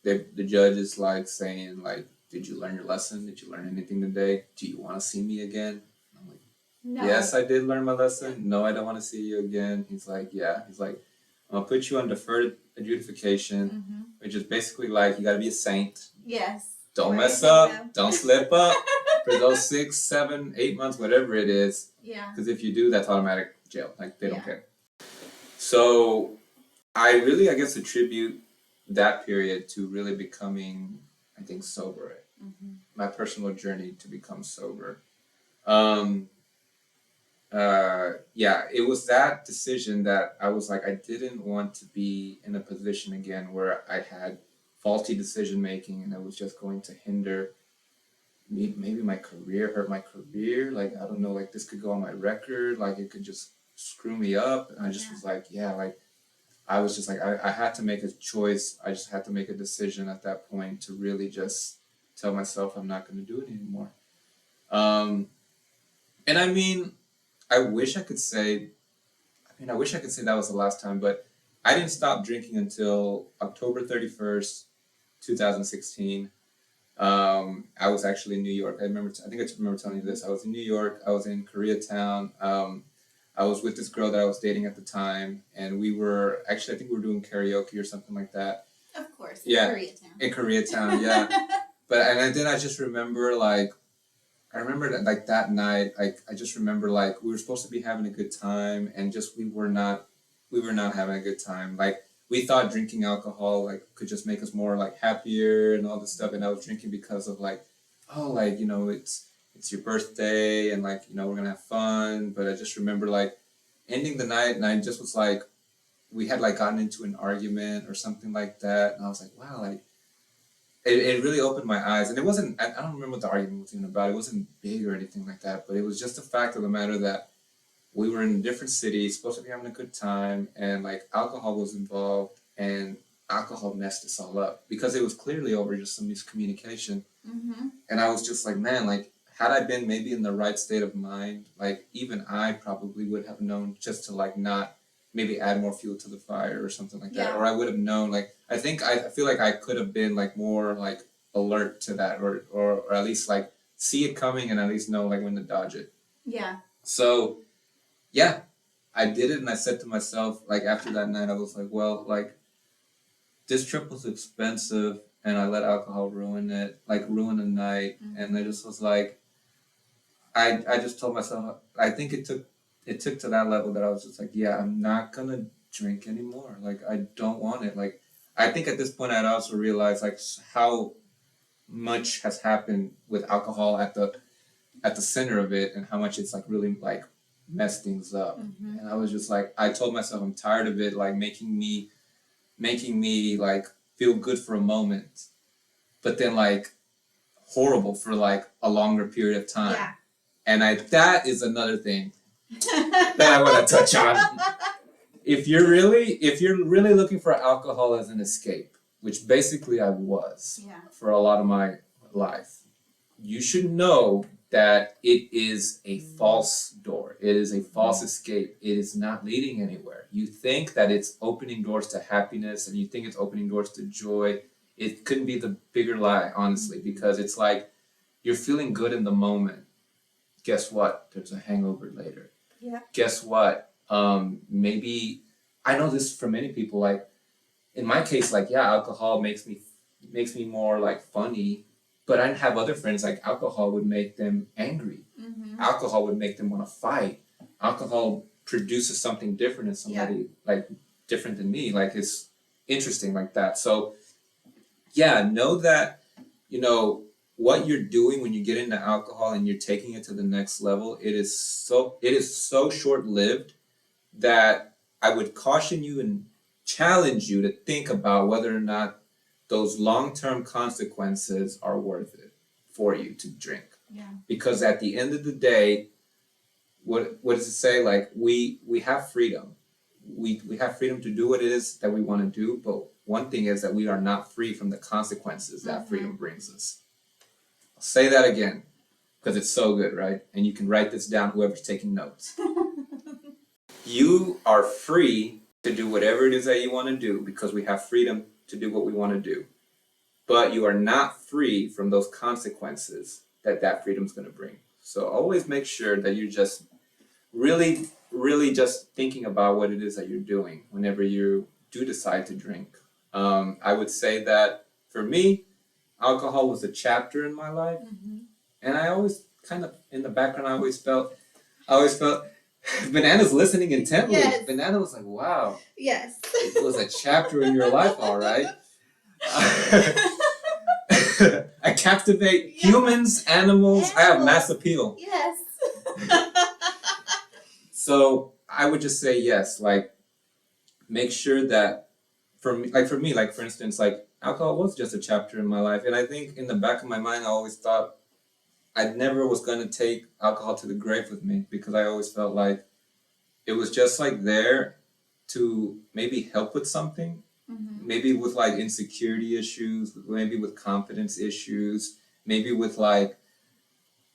the judge is saying did you learn your lesson? Did you learn anything today? Do you want to see me again? I'm like,
No.
Yes, I did learn my lesson. No, I don't want to see you again. He's like, yeah. He's like, I'm gonna put you on deferred adjudication, which is basically like you gotta be a saint.
Yes.
Don't mess up. Don't slip up for those 6, 7, 8 months, whatever it is.
Yeah.
Because if you do, that's automatic jail. Like they don't care. So I really, I guess, attribute that period to really becoming, I think, sober. My personal journey to become sober. Yeah, it was that decision that I was like, I didn't want to be in a position again where I had faulty decision making and it was just going to hinder maybe my career, hurt my career. Like, I don't know, like this could go on my record, like it could just screw me up. And I just was like, yeah, like I was just like, I had to make a choice. I just had to make a decision at that point to really just tell myself I'm not going to do it anymore. And I mean, I wish I could say that was the last time, but I didn't stop drinking until October 31st, 2016. I was actually in New York. I think I remember telling you this. I was in New York. I was in Koreatown. I was with this girl that I was dating at the time, and we were actually, I think we were doing karaoke or something like that.
Of course,
Koreatown. In Koreatown, yeah. Then I just remember like that night, I just remember like we were supposed to be having a good time, and just we were not having a good time. Like we thought drinking alcohol like could just make us more like happier and all this stuff, and I was drinking because of like, oh, like, you know, it's your birthday and like, you know, we're gonna have fun. But I just remember like ending the night, and I just was like, we had like gotten into an argument or something like that, and I was like, wow, like it really opened my eyes. And it wasn't, I don't remember what the argument was even about. It wasn't big or anything like that, but it was just the fact of the matter that we were in a different city, supposed to be having a good time, and like alcohol was involved, and alcohol messed us all up because it was clearly over just some miscommunication. And I was just like, man, like had I been maybe in the right state of mind, like even I probably would have known just to like not maybe add more fuel to the fire or something like that. Or I would have known, like, I feel like I could have been like more like alert to that, or at least like see it coming and at least know like when to dodge it.
Yeah.
So yeah, I did it, and I said to myself, like after that night, I was like, well, like this trip was expensive, and I let alcohol ruin it, like ruin the night. And I just was like, I just told myself, I think it took to that level that I was just like, yeah, I'm not gonna drink anymore. Like I don't want it. Like I think at this point I'd also realized like how much has happened with alcohol at the center of it, and how much it's like really like messed things up. And I was just like, I told myself I'm tired of it, like making me like feel good for a moment, but then like horrible for like a longer period of time.
Yeah.
And that is another thing that I want to touch on. If you're really looking for alcohol as an escape, which basically I was for a lot of my life, you should know that it is a false door. It is a false escape. It is not leading anywhere. You think that it's opening doors to happiness, and you think it's opening doors to joy. It couldn't be the bigger lie, honestly, because it's like you're feeling good in the moment. Guess what? There's a hangover later.
Yeah.
Guess what? Maybe I know this for many people. Like in my case, like alcohol makes me more like funny, but I have other friends like alcohol would make them angry. Alcohol would make them want to fight. Alcohol produces something different in somebody like different than me. Like it's interesting like that. So yeah, know that, you know, what you're doing when you get into alcohol and you're taking it to the next level, it is so short-lived that I would caution you and challenge you to think about whether or not those long-term consequences are worth it for you to drink.
Yeah.
Because at the end of the day, what does it say? Like we have freedom. We have freedom to do what it is that we want to do, but one thing is that we are not free from the consequences that freedom brings us. I'll say that again, because it's so good, right? And you can write this down, whoever's taking notes. You are free to do whatever it is that you want to do, because we have freedom to do what we want to do. But you are not free from those consequences that freedom is going to bring. So always make sure that you're just really just thinking about what it is that you're doing whenever you do decide to drink. I would say that for me, alcohol was a chapter in my life, and I always kind of in the background, I always felt Banana's listening intently. Yes. Banana was like, wow.
Yes.
It was a chapter in your life, all right. I captivate humans, animals. I have mass appeal.
Yes.
So I would just say yes, like make sure that for me, like for instance, like alcohol was just a chapter in my life. And I think in the back of my mind, I always thought I never was going to take alcohol to the grave with me because I always felt like it was just like there to maybe help with something, maybe with like insecurity issues, maybe with confidence issues, maybe with like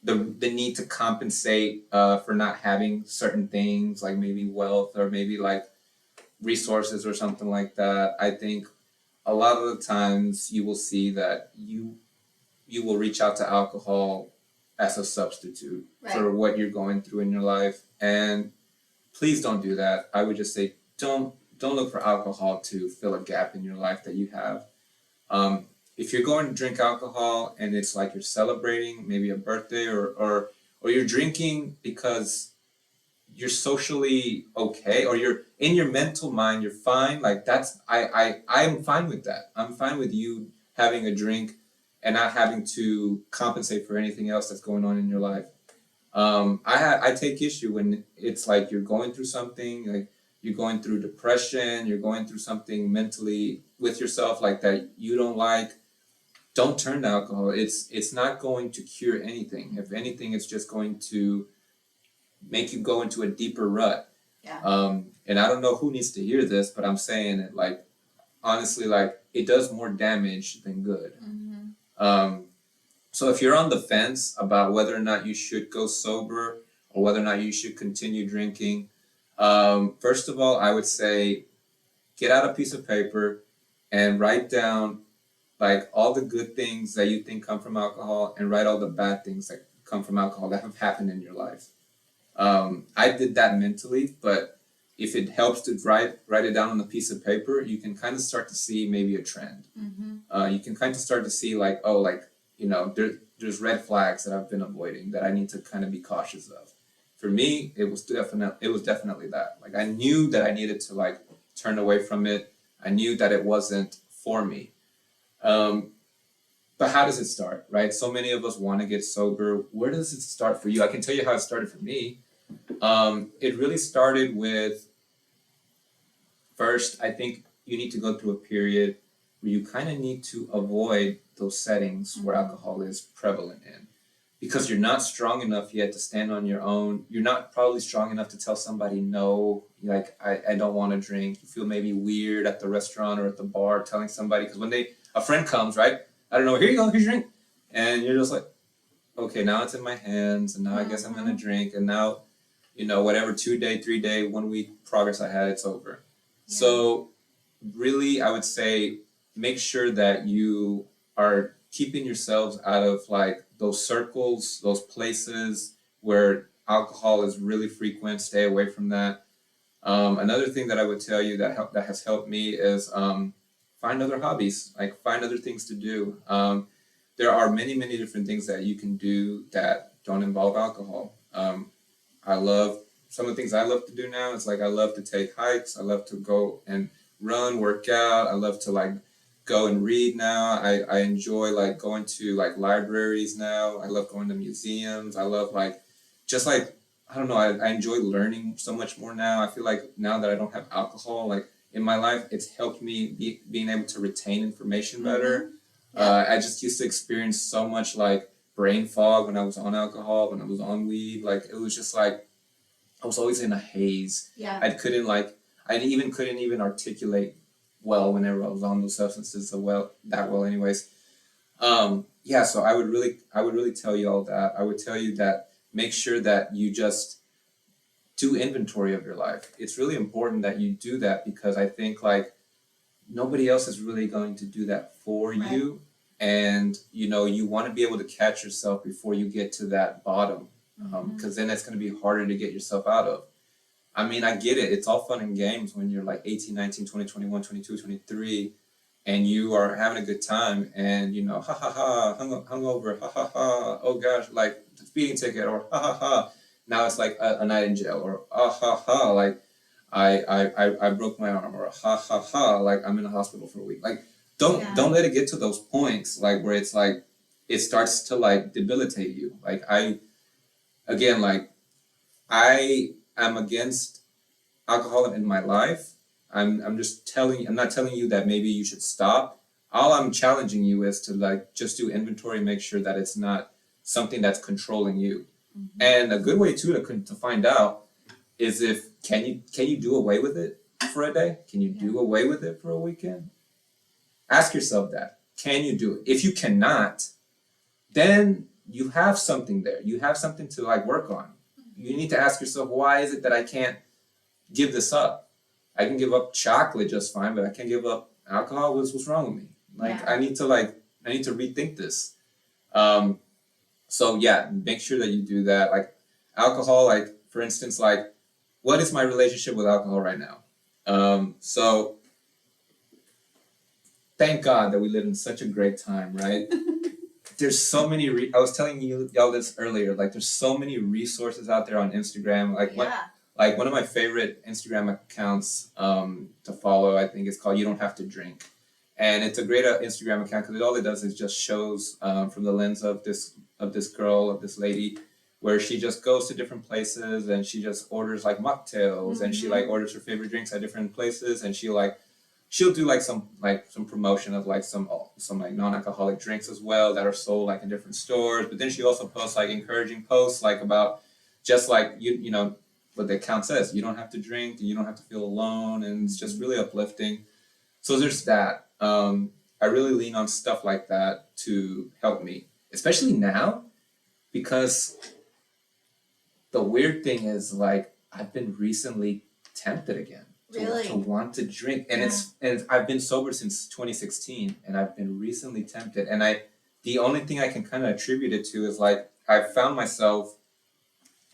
the need to compensate for not having certain things, like maybe wealth or maybe like resources or something like that. I think a lot of the times you will see that you will reach out to alcohol as a substitute for what you're going through in your life. And please don't do that. I would just say don't look for alcohol to fill a gap in your life that you have. If you're going to drink alcohol and it's like you're celebrating maybe a birthday or you're drinking because you're socially okay or you're in your mental mind, you're fine. Like that's I'm fine with that. I'm fine with you having a drink and not having to compensate for anything else that's going on in your life. I take issue when it's like you're going through something, like you're going through depression, you're going through something mentally with yourself like that you don't like. Don't turn to alcohol. It's not going to cure anything. If anything, it's just going to make you go into a deeper rut.
Yeah.
And I don't know who needs to hear this, but I'm saying it like honestly, like it does more damage than good. So if you're on the fence about whether or not you should go sober or whether or not you should continue drinking, first of all, I would say get out a piece of paper and write down like all the good things that you think come from alcohol and write all the bad things that come from alcohol that have happened in your life. I did that mentally, but if it helps to write it down on a piece of paper, you can kind of start to see maybe a trend. You can kind of start to see like, oh, like, you know, there's red flags that I've been avoiding that I need to kind of be cautious of. For me, it was definitely that. Like I knew that I needed to like turn away from it. I knew that it wasn't for me. But how does it start, right? So many of us want to get sober. Where does it start for you? I can tell you how it started for me. It really started with, first, I think you need to go through a period where you kind of need to avoid those settings where alcohol is prevalent in. Because you're not strong enough yet to stand on your own. You're not probably strong enough to tell somebody no, like, I don't want to drink. You feel maybe weird at the restaurant or at the bar telling somebody, because when a friend comes, right? I don't know, here you go, here's your drink. And you're just like, okay, now it's in my hands, and now I guess I'm going to drink, and now, you know, whatever 2-day, 3-day, 1-week progress I had, it's over. Yeah. So really, I would say make sure that you are keeping yourselves out of like those circles, those places where alcohol is really frequent. Stay away from that. Another thing that I would tell you that has helped me is find other hobbies, like find other things to do. There are many, many different things that you can do that don't involve alcohol. I love some of the things I love to do now. It's like I love to take hikes. I love to go and run, work out. I love to like go and read now. I enjoy like going to like libraries now. I love going to museums. I love like just like I don't know. I enjoy learning so much more now. I feel like now that I don't have alcohol, like in my life, it's helped me being able to retain information better. Yeah. I just used to experience so much like brain fog when I was on alcohol, when I was on weed. Like it was just like I was always in a haze. Yeah. I couldn't even articulate well whenever I was on those substances that well anyways. Yeah, so I would really tell you all that. I would tell you that make sure that you just do inventory of your life. It's really important that you do that because I think like nobody else is really going to do that for you. And you know, you want to be able to catch yourself before you get to that bottom. because then it's going to be harder to get yourself out of. I mean, I get it. It's all fun and games when you're like 18, 19, 20, 21, 22, 23, and you are having a good time and, you know, ha ha ha, hungover, ha ha ha, oh gosh, like speeding ticket, or ha ha ha. Now it's like a night in jail, or ah ha ha, like I broke my arm, or ha ha ha, like I'm in the hospital for a week. Like, don't let it get to those points, like where it's like, it starts to like debilitate you. Like again, like I am against alcohol in my life. I'm just telling you, I'm not telling you that maybe you should stop. All I'm challenging you is to like just do inventory and make sure that it's not something that's controlling you. And a good way too to find out is if can you do away with it for a day? Can you do away with it for a weekend? Ask yourself that. Can you do it? If you cannot, then you have something there. You have something to like work on. You need to ask yourself, why is it that I can't give this up? I can give up chocolate just fine, but I can't give up alcohol. What's wrong with me? Like I need to rethink this. So yeah, make sure that you do that. Like alcohol, like for instance, like what is my relationship with alcohol right now? So thank God that we live in such a great time, right? There's so many. I was telling y'all this earlier. Like, there's so many resources out there on Instagram. Like one of my favorite Instagram accounts to follow, I think, is called "You Don't Have to Drink," and it's a great Instagram account because all it does is just shows from the lens of this lady, where she just goes to different places and she just orders like mocktails and she like orders her favorite drinks at different places, and she'll do like some promotion of like some like non-alcoholic drinks as well that are sold like in different stores. But then she also posts like encouraging posts like about just like you know what the account says, you don't have to drink and you don't have to feel alone, and it's just really uplifting. So there's that. I really lean on stuff like that to help me, especially now, because the weird thing is like I've been recently tempted again to want to drink, and I've been sober since 2016, and I've been recently tempted, and the only thing I can kind of attribute it to is like I've found myself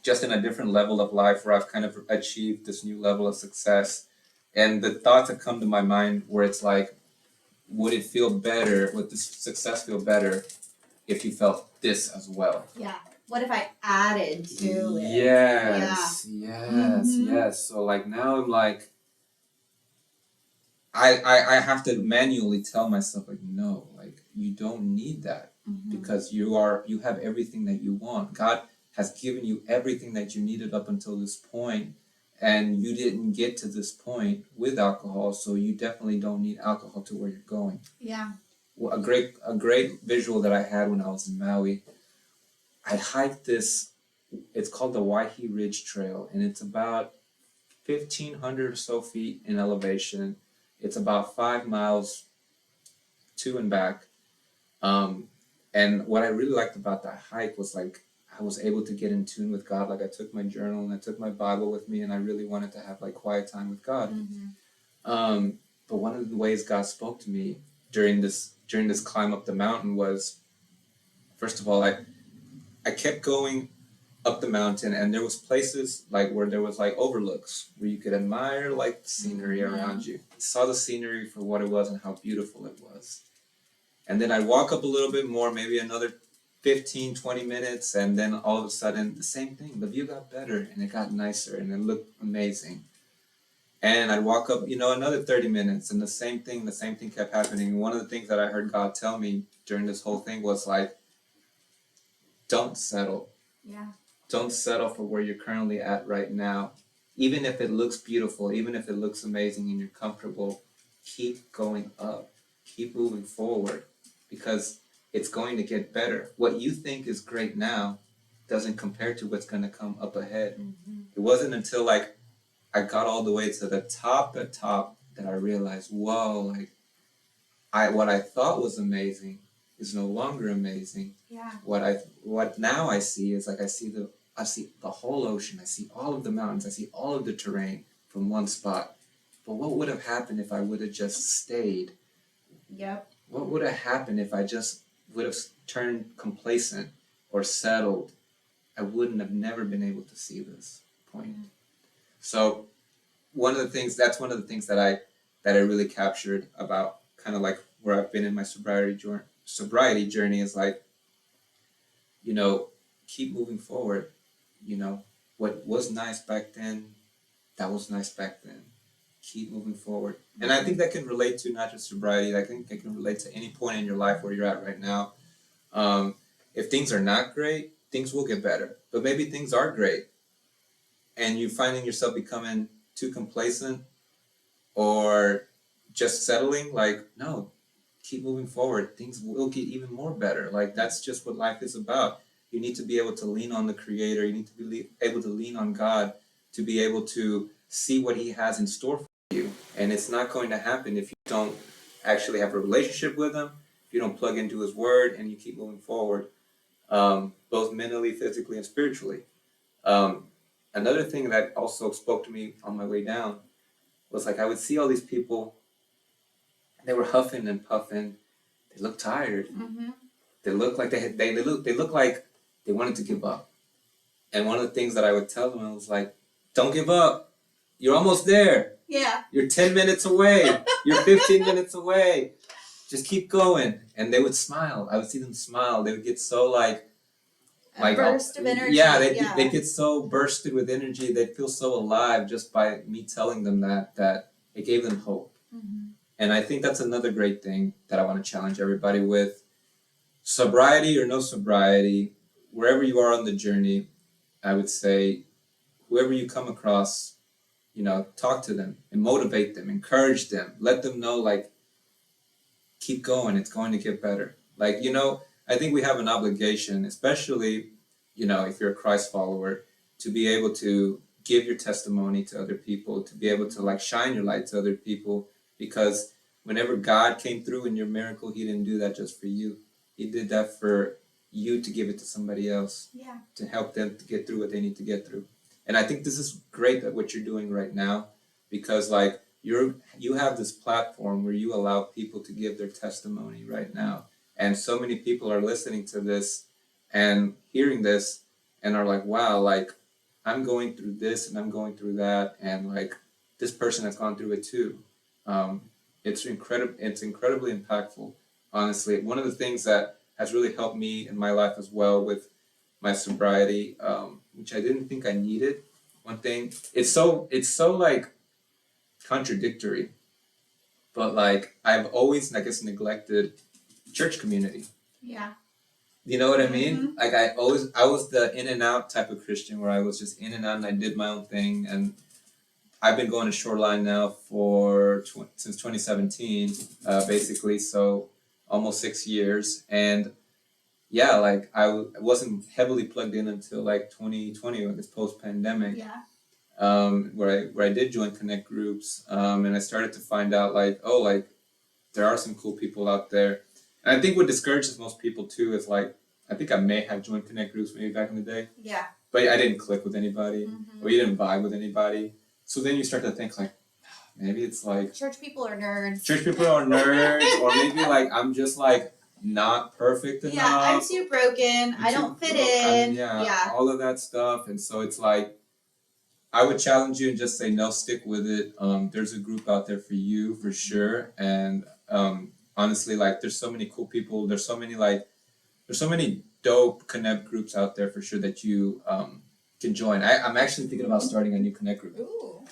just in a different level of life where I've kind of achieved this new level of success, and the thoughts that come to my mind where it's like, would it feel better? Would this success feel better if you felt this as well?
Yeah. What if I added to it?
Yes. So like now I'm like, I have to manually tell myself like, no, like you don't need that because you have everything that you want. God has given you everything that you needed up until this point, and you didn't get to this point with alcohol, so you definitely don't need alcohol to where you're going.
Yeah.
Well, a great visual that I had when I was in Maui, I hiked this. It's called the Waihi Ridge Trail, and it's about 1,500 or so feet in elevation. It's about 5 miles to and back. And what I really liked about that hike was like I was able to get in tune with God. Like I took my journal and I took my Bible with me, and I really wanted to have like quiet time with God. But one of the ways God spoke to me during this climb up the mountain was, first of all, I kept going up the mountain, and there was places like where there was like overlooks where you could admire like the scenery around you. You saw the scenery for what it was and how beautiful it was. And then I'd walk up a little bit more, maybe another 15, 20 minutes, and then all of a sudden the same thing. The view got better and it got nicer and it looked amazing. And I'd walk up, another 30 minutes, and the same thing kept happening. And one of the things that I heard God tell me during this whole thing was like, don't settle.
Yeah.
Don't settle for where you're currently at right now. Even if it looks beautiful, even if it looks amazing and you're comfortable, keep going up. Keep moving forward, because it's going to get better. What you think is great now doesn't compare to what's going to come up ahead. It wasn't until like I got all the way to the top that I realized, whoa, like what I thought was amazing is no longer amazing.
Yeah.
What now I see is like I see the whole ocean. I see all of the mountains. I see all of the terrain from one spot. But what would have happened if I would have just stayed?
Yep.
What would have happened if I just would have turned complacent or settled? I wouldn't have never been able to see this point. So that's one of the things that I really captured about kind of like where I've been in my sobriety journey is like, you know, keep moving forward. You know, what was nice back then, that was nice back then. Keep moving forward. And I think that can relate to not just sobriety, I think it can relate to any point in your life where you're at right now. If things are not great, things will get better. But maybe things are great and you're finding yourself becoming too complacent or just settling, like, no, keep moving forward. Things will get even more better. Like, that's just what life is about. You need to be able to lean on the Creator. You need to be able to lean on God to be able to see what He has in store for you. And it's not going to happen if you don't actually have a relationship with Him, if you don't plug into His Word, and you keep moving forward, both mentally, physically, and spiritually. Another thing that also spoke to me on my way down was like I would see all these people, they were huffing and puffing. They looked tired. Mm-hmm. They looked like they looked like they wanted to give up. And one of the things that I would tell them was like, don't give up. You're almost there.
Yeah.
You're 10 minutes away. You're 15 minutes away. Just keep going. And they would smile. I would see them smile. They would get so like
a burst of energy.
Yeah, they get so bursted with energy. They feel so alive just by me telling them that it gave them hope. Mm-hmm. And I think that's another great thing that I want to challenge everybody with. Sobriety or no sobriety, wherever you are on the journey, I would say, whoever you come across, you know, talk to them and motivate them, encourage them, let them know, like, keep going, it's going to get better. Like, you know, I think we have an obligation, especially, you know, if you're a Christ follower, to be able to give your testimony to other people, to be able to like shine your light to other people, because whenever God came through in your miracle, He didn't do that just for you. He did that for you to give it to somebody else, to help them to get through what they need to get through. And I think this is great that what you're doing right now, because like you have this platform where you allow people to give their testimony right now. And so many people are listening to this and hearing this and are like, wow, like I'm going through this and I'm going through that. And like this person has gone through it too. It's incredibly impactful, honestly. One of the things that has really helped me in my life as well with my sobriety, which I didn't think I needed. One thing, it's so like contradictory, but like I've always, I guess, neglected church community.
Yeah.
You know what I mean? Mm-hmm. Like I was the in and out type of Christian where I was just in and out and I did my own thing. And I've been going to Shoreline now since 2017, basically. So almost 6 years. And yeah, like I wasn't heavily plugged in until like 2020, like this post-pandemic.
Yeah.
Where I did join Connect groups, and I started to find out like, oh, like there are some cool people out there. And I think what discourages most people too is like, I think I may have joined Connect groups maybe back in the day.
Yeah.
But I didn't click with anybody, or you didn't vibe with anybody. So then you start to think like, maybe it's like
church people are nerds.
Church people are nerds, or maybe like I'm just like not perfect enough.
Yeah, I'm too broken. I don't fit in.
Yeah, all of that stuff. And so it's like, I would challenge you and just say, no, stick with it. There's a group out there for you for sure. And honestly, like there's so many cool people. There's so many dope Connect groups out there for sure that you can join. I'm actually thinking about starting a new Connect group.
Ooh.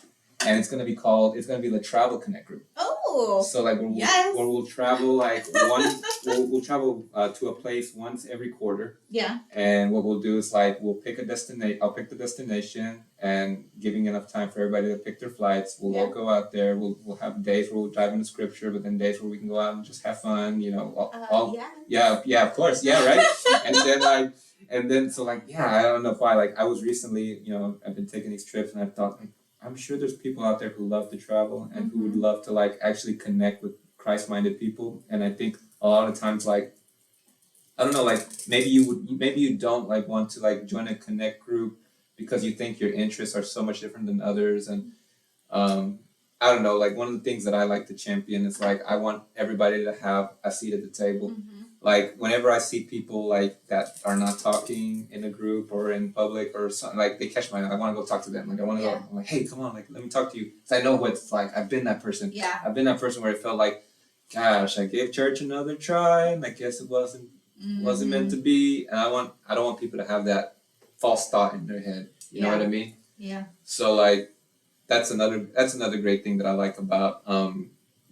And it's gonna be the Travel Connect group.
Oh.
So like where we'll travel like we'll travel to a place once every quarter.
Yeah.
And what we'll do is like we'll pick a destination. I'll pick the destination, and giving enough time for everybody to pick their flights. We'll all go out there. We'll have days where we'll dive into scripture, but then days where we can go out and just have fun. You know, of course, right. and then so like I don't know why, like I was recently, you know, I've been taking these trips and I thought like, I'm sure there's people out there who love to travel and who would love to like actually connect with Christ-minded people. And I think a lot of times, like, I don't know, like maybe you don't like want to like join a Connect group because you think your interests are so much different than others. And I don't know, like one of the things that I like to champion is like I want everybody to have a seat at the table. like whenever I see people like that are not talking in a group or in public or something, like they catch my eye. I want to go talk to them. Like I want to go. I'm like, hey, come on, like let me talk to you. Cause I know what it's like. I've been that person.
Yeah.
I've been that person where it felt like, gosh, I gave church another try, and I guess it wasn't meant to be. And I don't want people to have that false thought in their head. You know what I mean?
Yeah.
So like, that's another great thing that I like about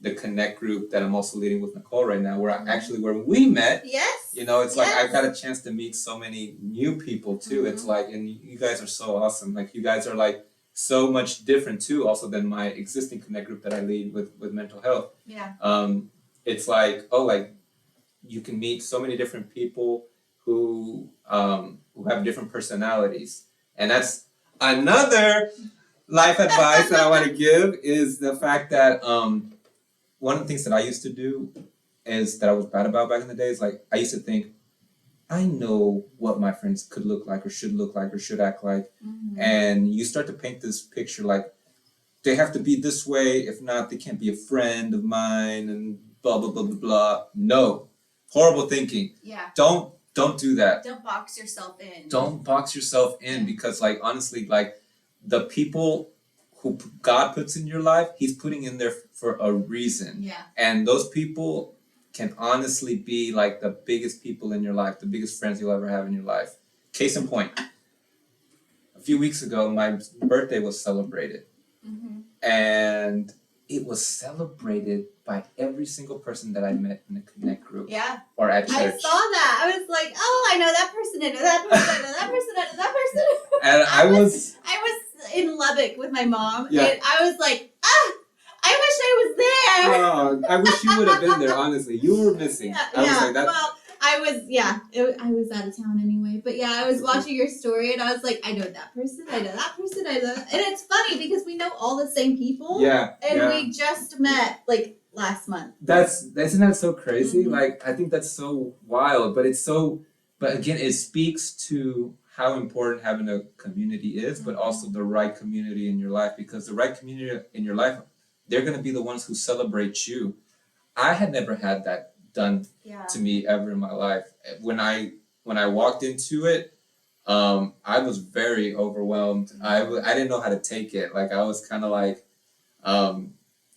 the Connect group that I'm also leading with Nicole right now, where where we met.
Yes.
You know, it's like I've got a chance to meet so many new people too. It's like, and you guys are so awesome. Like you guys are like so much different too, also than my existing Connect group that I lead with mental health.
Yeah.
It's like, like you can meet so many different people who have different personalities, and that's another life advice that I want to give is the fact that one of the things that I used to do is that I was bad about back in the days. Like I used to think, I know what my friends could look like or should act like, and you start to paint this picture like they have to be this way. If not, they can't be a friend of mine, and blah blah blah blah blah. No, horrible thinking.
Yeah.
Don't do that.
Don't box yourself in.
Don't box yourself in because like honestly, like the people who God puts in your life, He's putting in there for a reason.
Yeah.
And those people can honestly be like the biggest people in your life, the biggest friends you'll ever have in your life. Case in point, a few weeks ago, my birthday was celebrated. And it was celebrated by every single person that I met in the Connect group.
Yeah.
Or at church.
I saw that. I was like, oh, I know that person, I know that person, I know that person, I know that person.
And I was
in Lubbock with my mom,
and
I was like, I wish I was there.
Oh, I wish you would have been there, honestly. You were missing. I was like that.
Well, I was out of town anyway. But yeah, I was watching your story and I was like, I know that person, I know that person, I know that. And it's funny because we know all the same people.
Yeah.
And we just met like last month.
Isn't that so crazy? Like I think that's so wild, but again, it speaks to how important having a community is, but also the right community in your life, because the right community in your life, they're going to be the ones who celebrate you. I had never had that done to me ever in my life. When I walked into it, I was very overwhelmed. I didn't know how to take it. Like I was kind of like, I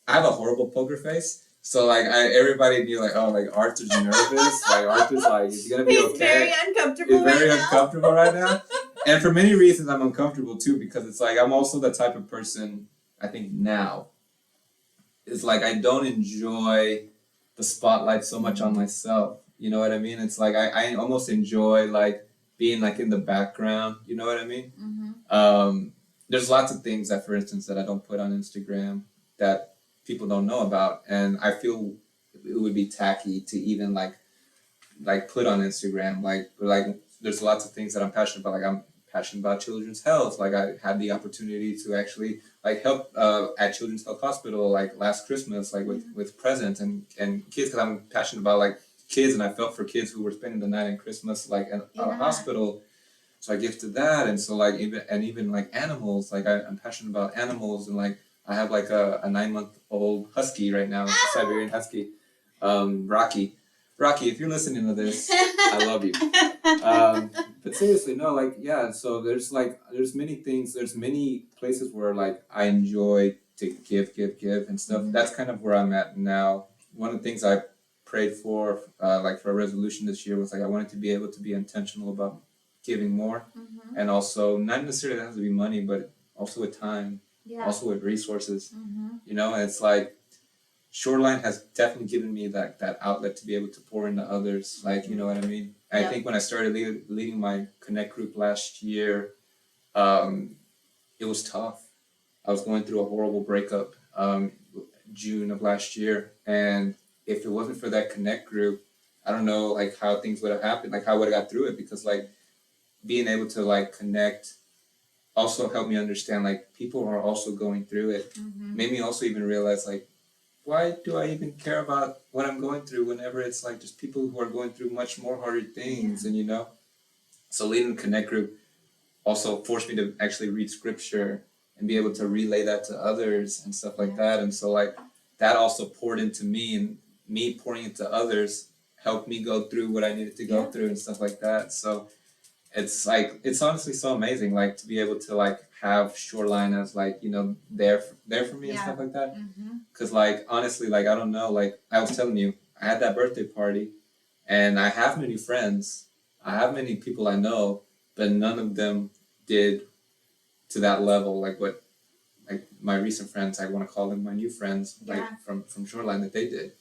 have a horrible poker face. So like everybody knew like, oh, like Arthur's nervous. Like Arthur's like, is he gonna be okay?
He's very uncomfortable.
He's very uncomfortable right now. And for many reasons, I'm uncomfortable too, because it's like I'm also the type of person, I think now, it's like I don't enjoy the spotlight so much on myself. You know what I mean? It's like I almost enjoy like being like in the background. You know what I mean? There's lots of things that, for instance, that I don't put on Instagram that people don't know about, and I feel it would be tacky to even like put on Instagram. Like there's lots of things that I'm passionate about. Like I'm passionate about children's health. Like I had the opportunity to actually like help at Children's Health Hospital like last Christmas, like with presents and kids, because I'm passionate about like kids, and I felt for kids who were spending the night in Christmas like in a hospital. So I gifted that, and so like even like animals. Like I'm passionate about animals, and like I have like a 9-month-old husky right now, a Siberian husky, Rocky. Rocky, if you're listening to this, I love you. But seriously, no, like, yeah, so there's many things, there's many places where like I enjoy to give and stuff. That's kind of where I'm at now. One of the things I prayed for, like for a resolution this year was like I wanted to be able to be intentional about giving more. And also, not necessarily that has to be money, but also with time, also with resources. You know, and it's like, Shoreline has definitely given me that outlet to be able to pour into others. Like, you know what I mean? I think when I started leading my Connect group last year, it was tough. I was going through a horrible breakup, June of last year. And if it wasn't for that Connect group, I don't know like how things would have happened, like how I would have got through it, because like being able to like connect also helped me understand like people are also going through it. Made me also even realize like, why do I even care about what I'm going through whenever it's like just people who are going through much more harder things, and you know? So leading the Connect group also forced me to actually read scripture and be able to relay that to others and stuff like that. And so like that also poured into me, and me pouring into others helped me go through what I needed to go through and stuff like that. So it's like, it's honestly so amazing, like to be able to like have Shoreline as like, you know, there for me and stuff like that. Cause like, honestly, like, I don't know, like I was telling you, I had that birthday party and I have many friends. I have many people I know, but none of them did to that level, like what, like my recent friends, I want to call them my new friends, like from Shoreline, that they did.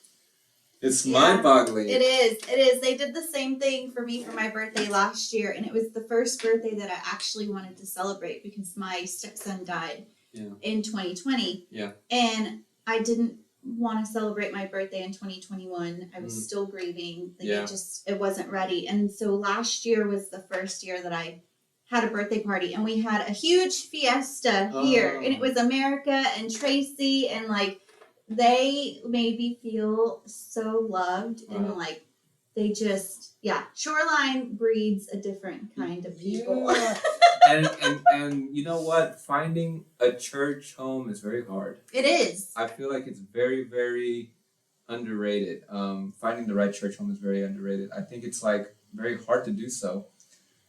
It's mind-boggling.
It is. They did the same thing for me for my birthday last year, and it was the first birthday that I actually wanted to celebrate because my stepson died in 2020.
Yeah.
And I didn't want to celebrate my birthday in 2021. I was still grieving. Like it wasn't ready. And so last year was the first year that I had a birthday party, and we had a huge fiesta here, and it was America and Tracy, and like they made me feel so loved and like they just Shoreline breeds a different kind of people.
and you know what, finding a church home is very hard.
It is.
I feel like it's very, very underrated. Finding the right church home is very underrated. I think it's like very hard to do so.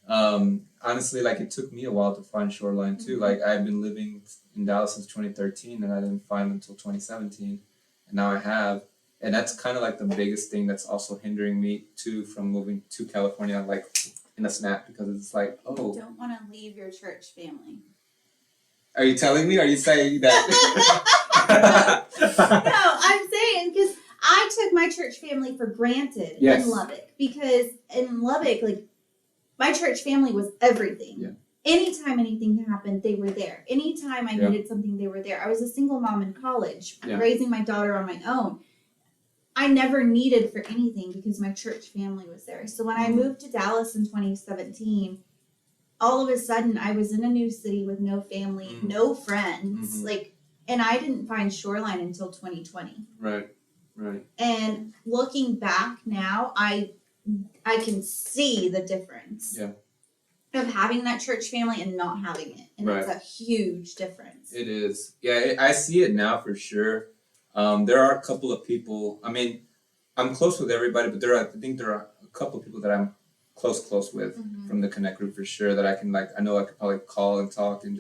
Honestly, like it took me a while to find Shoreline too. Like I've been living in Dallas since 2013 and I didn't find them until 2017, and now I have. And that's kind of like the biggest thing that's also hindering me too from moving to California, like in a snap, because it's like,
you don't want to leave your church family.
Are you telling me? Are you saying that?
No, I'm saying because I took my church family for granted in Lubbock, because in Lubbock, like, my church family was everything.
Yeah.
Anytime anything happened, they were there. Anytime I needed something, they were there. I was a single mom in college, raising my daughter on my own. I never needed for anything because my church family was there. So when I moved to Dallas in 2017, all of a sudden I was in a new city with no family, no friends, and I didn't find Shoreline until 2020.
Right.
And looking back now, I can see the difference of having that church family and not having it. And it's a huge difference.
It is. Yeah, I see it now for sure. There are a couple of people, I mean, I'm close with everybody, but I think there are a couple of people that I'm close with from the Connect group for sure, that I can I know I could probably call and talk and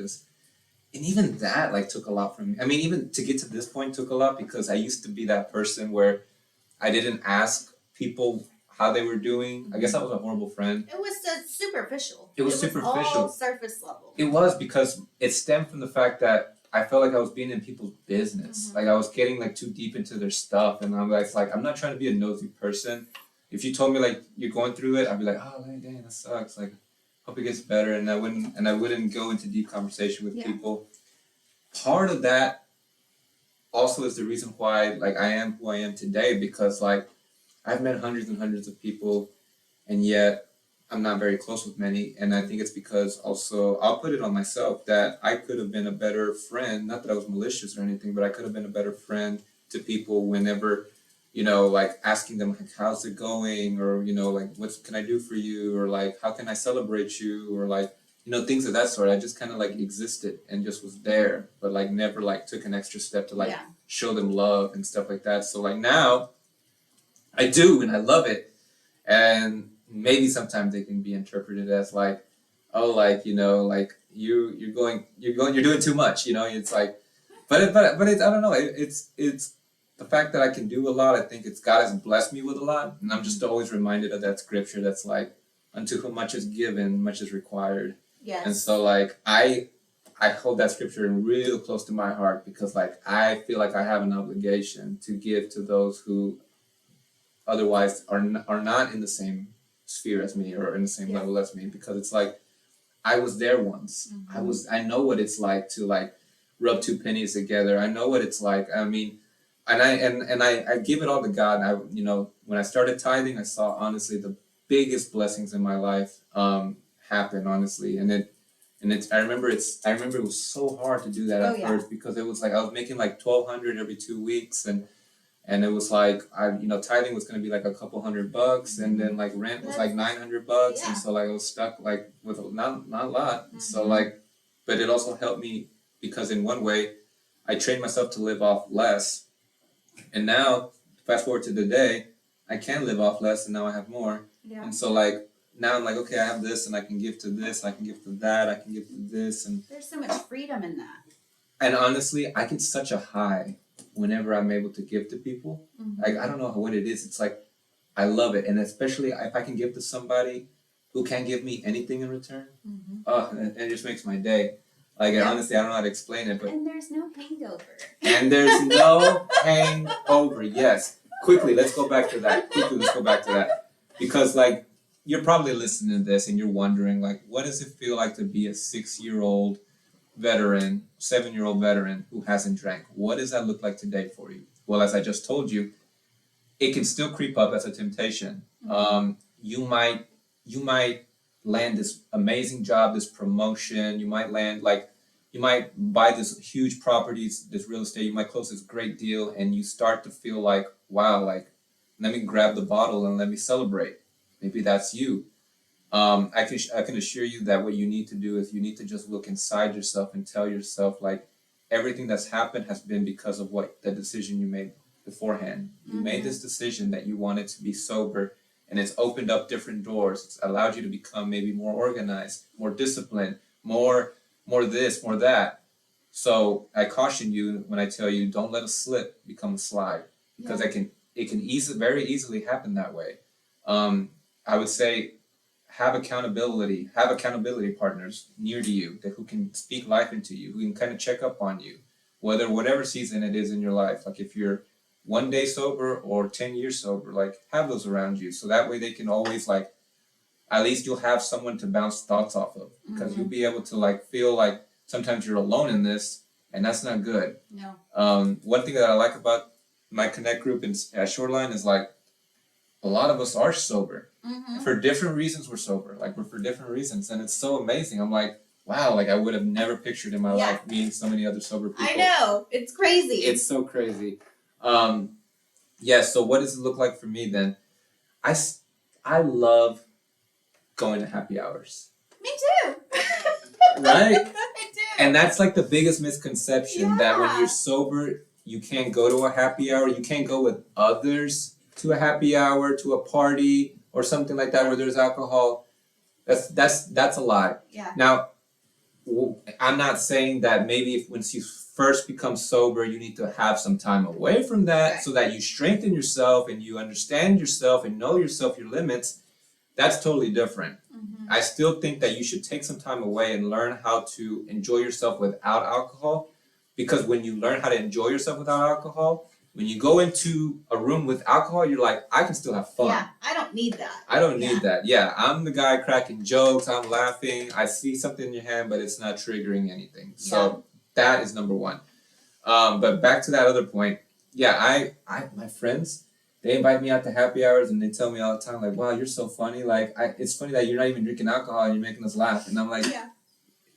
even that took a lot from me. I mean, even to get to this point took a lot, because I used to be that person where I didn't ask people how they were doing. I guess I was a horrible friend.
It was superficial.
It was superficial.
All surface level.
It was, because it stemmed from the fact that I felt like I was being in people's business. Like I was getting too deep into their stuff, and I'm like, I'm not trying to be a nosy person. If you told me you're going through it, I'd be like, oh dang, that sucks. Like, hope it gets better, and I wouldn't go into deep conversation with people. Part of that also is the reason why I am who I am today, because I've met hundreds and hundreds of people, and yet I'm not very close with many. And I think it's because also, I'll put it on myself, that I could have been a better friend. Not that I was malicious or anything, but I could have been a better friend to people whenever, asking them, how's it going? Or, what can I do for you? Or how can I celebrate you? Or things of that sort. I just kind of existed and just was there, but never took an extra step to show them love and stuff like that. So now I do, and I love it. And maybe sometimes they can be interpreted as you're doing too much, it's but it's, I don't know, it's the fact that I can do a lot. I think God has blessed me with a lot, and I'm just always reminded of that scripture that's unto whom much is given, much is required.
Yes.
And so I hold that scripture real close to my heart, because I feel like I have an obligation to give to those who otherwise are not in the same sphere as me or in the same level as me, because it's I was there once. I know what it's like to rub two pennies together. I know what it's like. I mean, and I give it all to God. When I started tithing, I saw honestly the biggest blessings in my life happen, honestly. I remember it was so hard to do that at first, because it was I was making $1,200 every 2 weeks, and it was tithing was going to be a couple $100, and then rent was $900, and so I was stuck with not a lot. So but it also helped me, because in one way I trained myself to live off less. And now fast forward to today, I can live off less, and now I have more.
Yeah.
And so like now I'm like, okay, I have this, and I can give to this, I can give to that, I can give to this, and
there's so much freedom in that.
And honestly, I get such a high whenever I'm able to give to people.
Mm-hmm.
Like I don't know what it is. It's like I love it, and especially if I can give to somebody who can't give me anything in return.
Mm-hmm.
It just makes my day. Like honestly, I don't know how to explain it, but
and there's no hangover.
And there's no hangover. Yes. Quickly, let's go back to that. Because like you're probably listening to this and you're wondering like, what does it feel like to be a 6-year-old veteran, 7-year-old veteran who hasn't drank? What does that look like today for you? Well, as I just told you, it can still creep up as a temptation.
Mm-hmm.
You might land this amazing job, this promotion. You might buy this huge properties, this real estate. You might close this great deal, and you start to feel like, wow, like let me grab the bottle and let me celebrate. Maybe that's you. I can assure you that what you need to do is you need to just look inside yourself and tell yourself like everything that's happened has been because of what the decision you made beforehand. You made this decision that you wanted to be sober, and it's opened up different doors. It's allowed you to become maybe more organized, more disciplined, more this, more that. So I caution you when I tell you don't let a slip become a slide, because it can very easily happen that way. I would say have accountability partners near to you who can speak life into you, who can kind of check up on you, whatever season it is in your life. Like if you're 1 day sober or 10 years sober, like have those around you, so that way they can always like, at least you'll have someone to bounce thoughts off of, because you'll be able to like feel like sometimes you're alone in this, and that's not good.
No.
One thing that I like about my Connect group at Shoreline is like a lot of us are sober. For different reasons. We're sober, like we're for different reasons, and it's so amazing. I'm like, wow, like I would have never pictured in my life meeting so many other sober people.
I know, it's crazy.
It's so crazy. So what does it look like for me then? I love going to happy hours.
Me too.
Right?
I do.
And that's like the biggest misconception, that when you're sober, you can't go to a happy hour. You can't go with others to a happy hour, to a party, or something like that where there's alcohol. That's a lie.
Yeah.
Now, I'm not saying that maybe once you first become sober, you need to have some time away from that, so that you strengthen yourself and you understand yourself and know yourself, your limits. That's totally different. I still think that you should take some time away and learn how to enjoy yourself without alcohol, because when you learn how to enjoy yourself without alcohol, when you go into a room with alcohol, you're like, I can still have fun.
Yeah, I don't need that.
I don't need that. Yeah, I'm the guy cracking jokes, I'm laughing, I see something in your hand, but it's not triggering anything. So that is number one. But back to that other point, I my friends, they invite me out to happy hours and they tell me all the time, like, wow, you're so funny. Like, it's funny that you're not even drinking alcohol and you're making us laugh. And I'm like,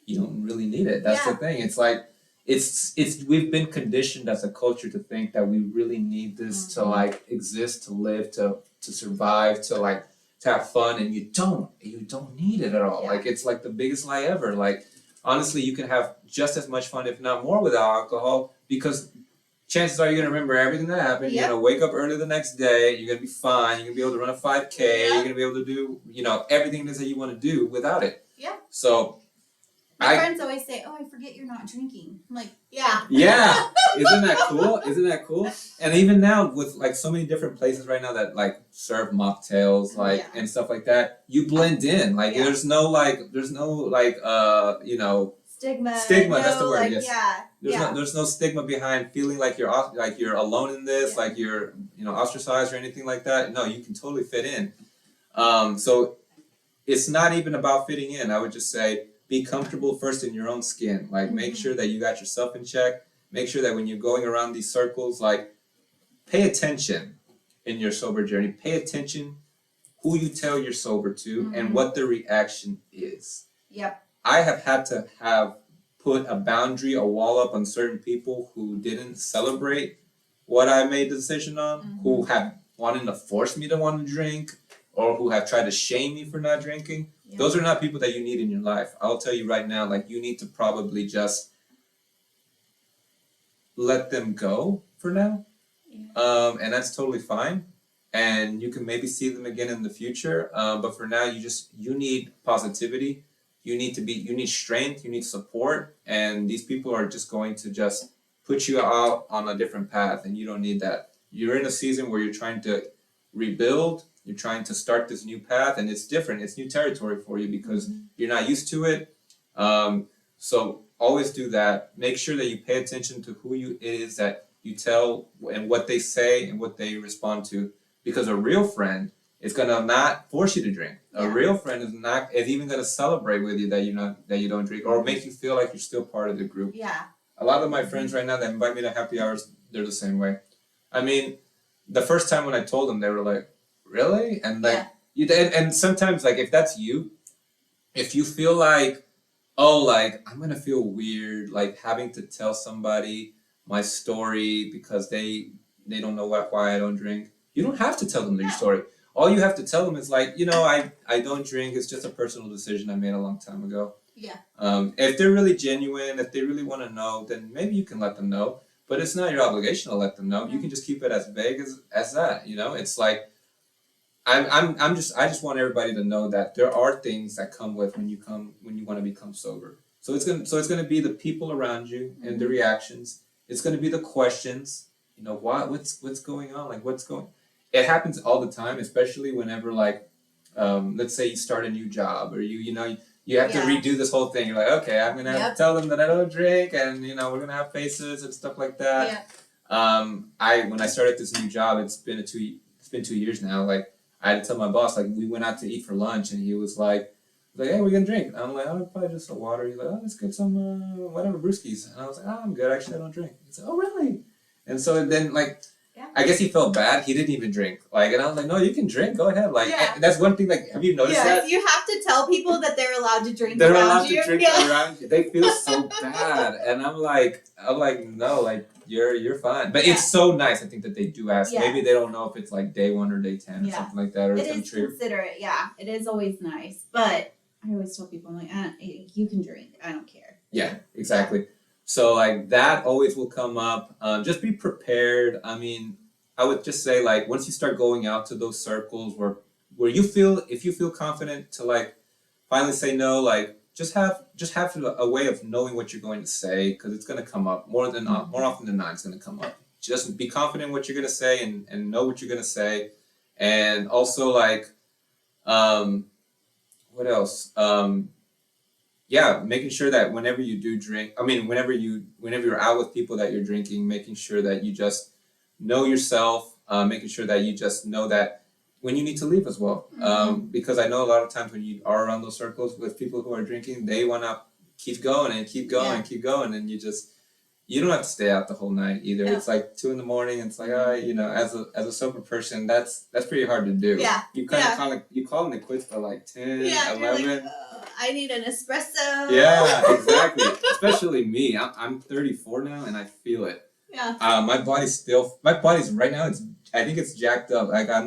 you don't really need it. That's the thing. It's like, we've been conditioned as a culture to think that we really need this to like exist, to live, to survive, to have fun, and you don't need it at all. Like, it's like the biggest lie ever. Like, honestly, you can have just as much fun, if not more, without alcohol, because chances are you're gonna remember everything that happened. You're gonna wake up early the next day. You're gonna be fine. You're gonna be able to run a 5K. You're gonna be able to do everything it is that you want to do without it.
Yeah.
So
my friends always say, "Oh, I forget you're not drinking." I'm like, yeah.
Yeah. Isn't that cool? Isn't that cool? And even now with like so many different places right now that like serve mocktails, like and stuff like that, you blend in. Like there's no stigma. That's the word. Yes. There's no stigma behind feeling like you're alone in this, like you're ostracized or anything like that. No, you can totally fit in. So it's not even about fitting in. I would just say be comfortable first in your own skin. Like make sure that you got yourself in check. Make sure that when you're going around these circles, like pay attention in your sober journey. Pay attention who you tell you're sober to and what the reaction is.
Yep.
I have had to put a boundary, a wall up on certain people who didn't celebrate what I made the decision on, who have wanted to force me to want to drink, or who have tried to shame me for not drinking. Yep. Those are not people that you need in your life. I'll tell you right now, like you need to probably just let them go for now. Yeah. And that's totally fine. and you can maybe see them again in the future. But for now, you need positivity. You need strength. You need support, and these people are just going to just put you out on a different path, and you don't need that. You're in a season where you're trying to rebuild. You're trying to start this new path, and it's different. It's new territory for you because you're not used to it. So always do that. Make sure that you pay attention to it is that you tell and what they say and what they respond to. Because a real friend is gonna not force you to drink. A real friend is even gonna celebrate with you that you don't drink or make you feel like you're still part of the group.
Yeah.
A lot of my friends right now that invite me to happy hours, they're the same way. I mean, the first time when I told them, they were like, "Really?" And like and sometimes like if that's you, if you feel like, oh, like I'm gonna feel weird like having to tell somebody my story because they don't know why I don't drink. You don't have to tell them your story. All you have to tell them is like, I don't drink. It's just a personal decision I made a long time ago.
Yeah.
If they're really genuine, if they really want to know, then maybe you can let them know. But it's not your obligation to let them know. You can just keep it as vague as that. It's like I just want everybody to know that there are things that come with when you want to become sober. So it's gonna be the people around you and the reactions. It's gonna be the questions. What's going on? Like what's going? It happens all the time, especially whenever like, let's say you start a new job or you have to redo this whole thing. You're like, okay, I'm gonna have to tell them that I don't drink, and we're gonna have faces and stuff like that. Yeah. When I started this new job, it's been 2 years now. Like I had to tell my boss, like we went out to eat for lunch, and he was like, hey, we're gonna drink. And I'm like, oh, probably just some water. He's like, oh, let's get some whatever brewskis. And I was like, oh, I'm good. Actually, I don't drink. He's like, oh, really? And so then like. I guess he felt bad. He didn't even drink. Like, and I was like, no, you can drink. Go ahead. Like, that's one thing. Like, have you noticed that?
You have to tell people that they're allowed to drink
they're
around
allowed
you.
to drink around you. They feel so bad. And I'm like, no, like, you're fine. But it's so nice, I think, that they do ask. Yeah. Maybe they don't know if it's like day 1 or day 10 or something like that. Or
it is considerate. Yeah, it is always nice. But I always tell people, I'm like, you can drink. I don't care.
Yeah, exactly. So, like, that always will come up. Just be prepared. I mean, I would just say, like, once you start going out to those circles where if you feel confident to like finally say no, like just have a way of knowing what you're going to say, because it's going to come up more often than not. It's going to come up. Just be confident in what you're going to say and know what you're going to say, and also like, what else? Making sure that whenever you do drink, whenever you're out with people that you're drinking, making sure that you just know yourself, making sure that you just know that when you need to leave as well. Because I know a lot of times when you are around those circles with people who are drinking, they want to keep going and keep going and keep going, and you don't have to stay out the whole night either. Yeah. It's like 2 a.m. It's like, as a sober person, that's pretty hard to do. Yeah. You you call it quits by like 10, 11.
Like, I need an espresso.
Yeah, exactly. Especially me. I'm 34 now, and I feel it. Yeah. My body's right now. I think it's jacked up. Like I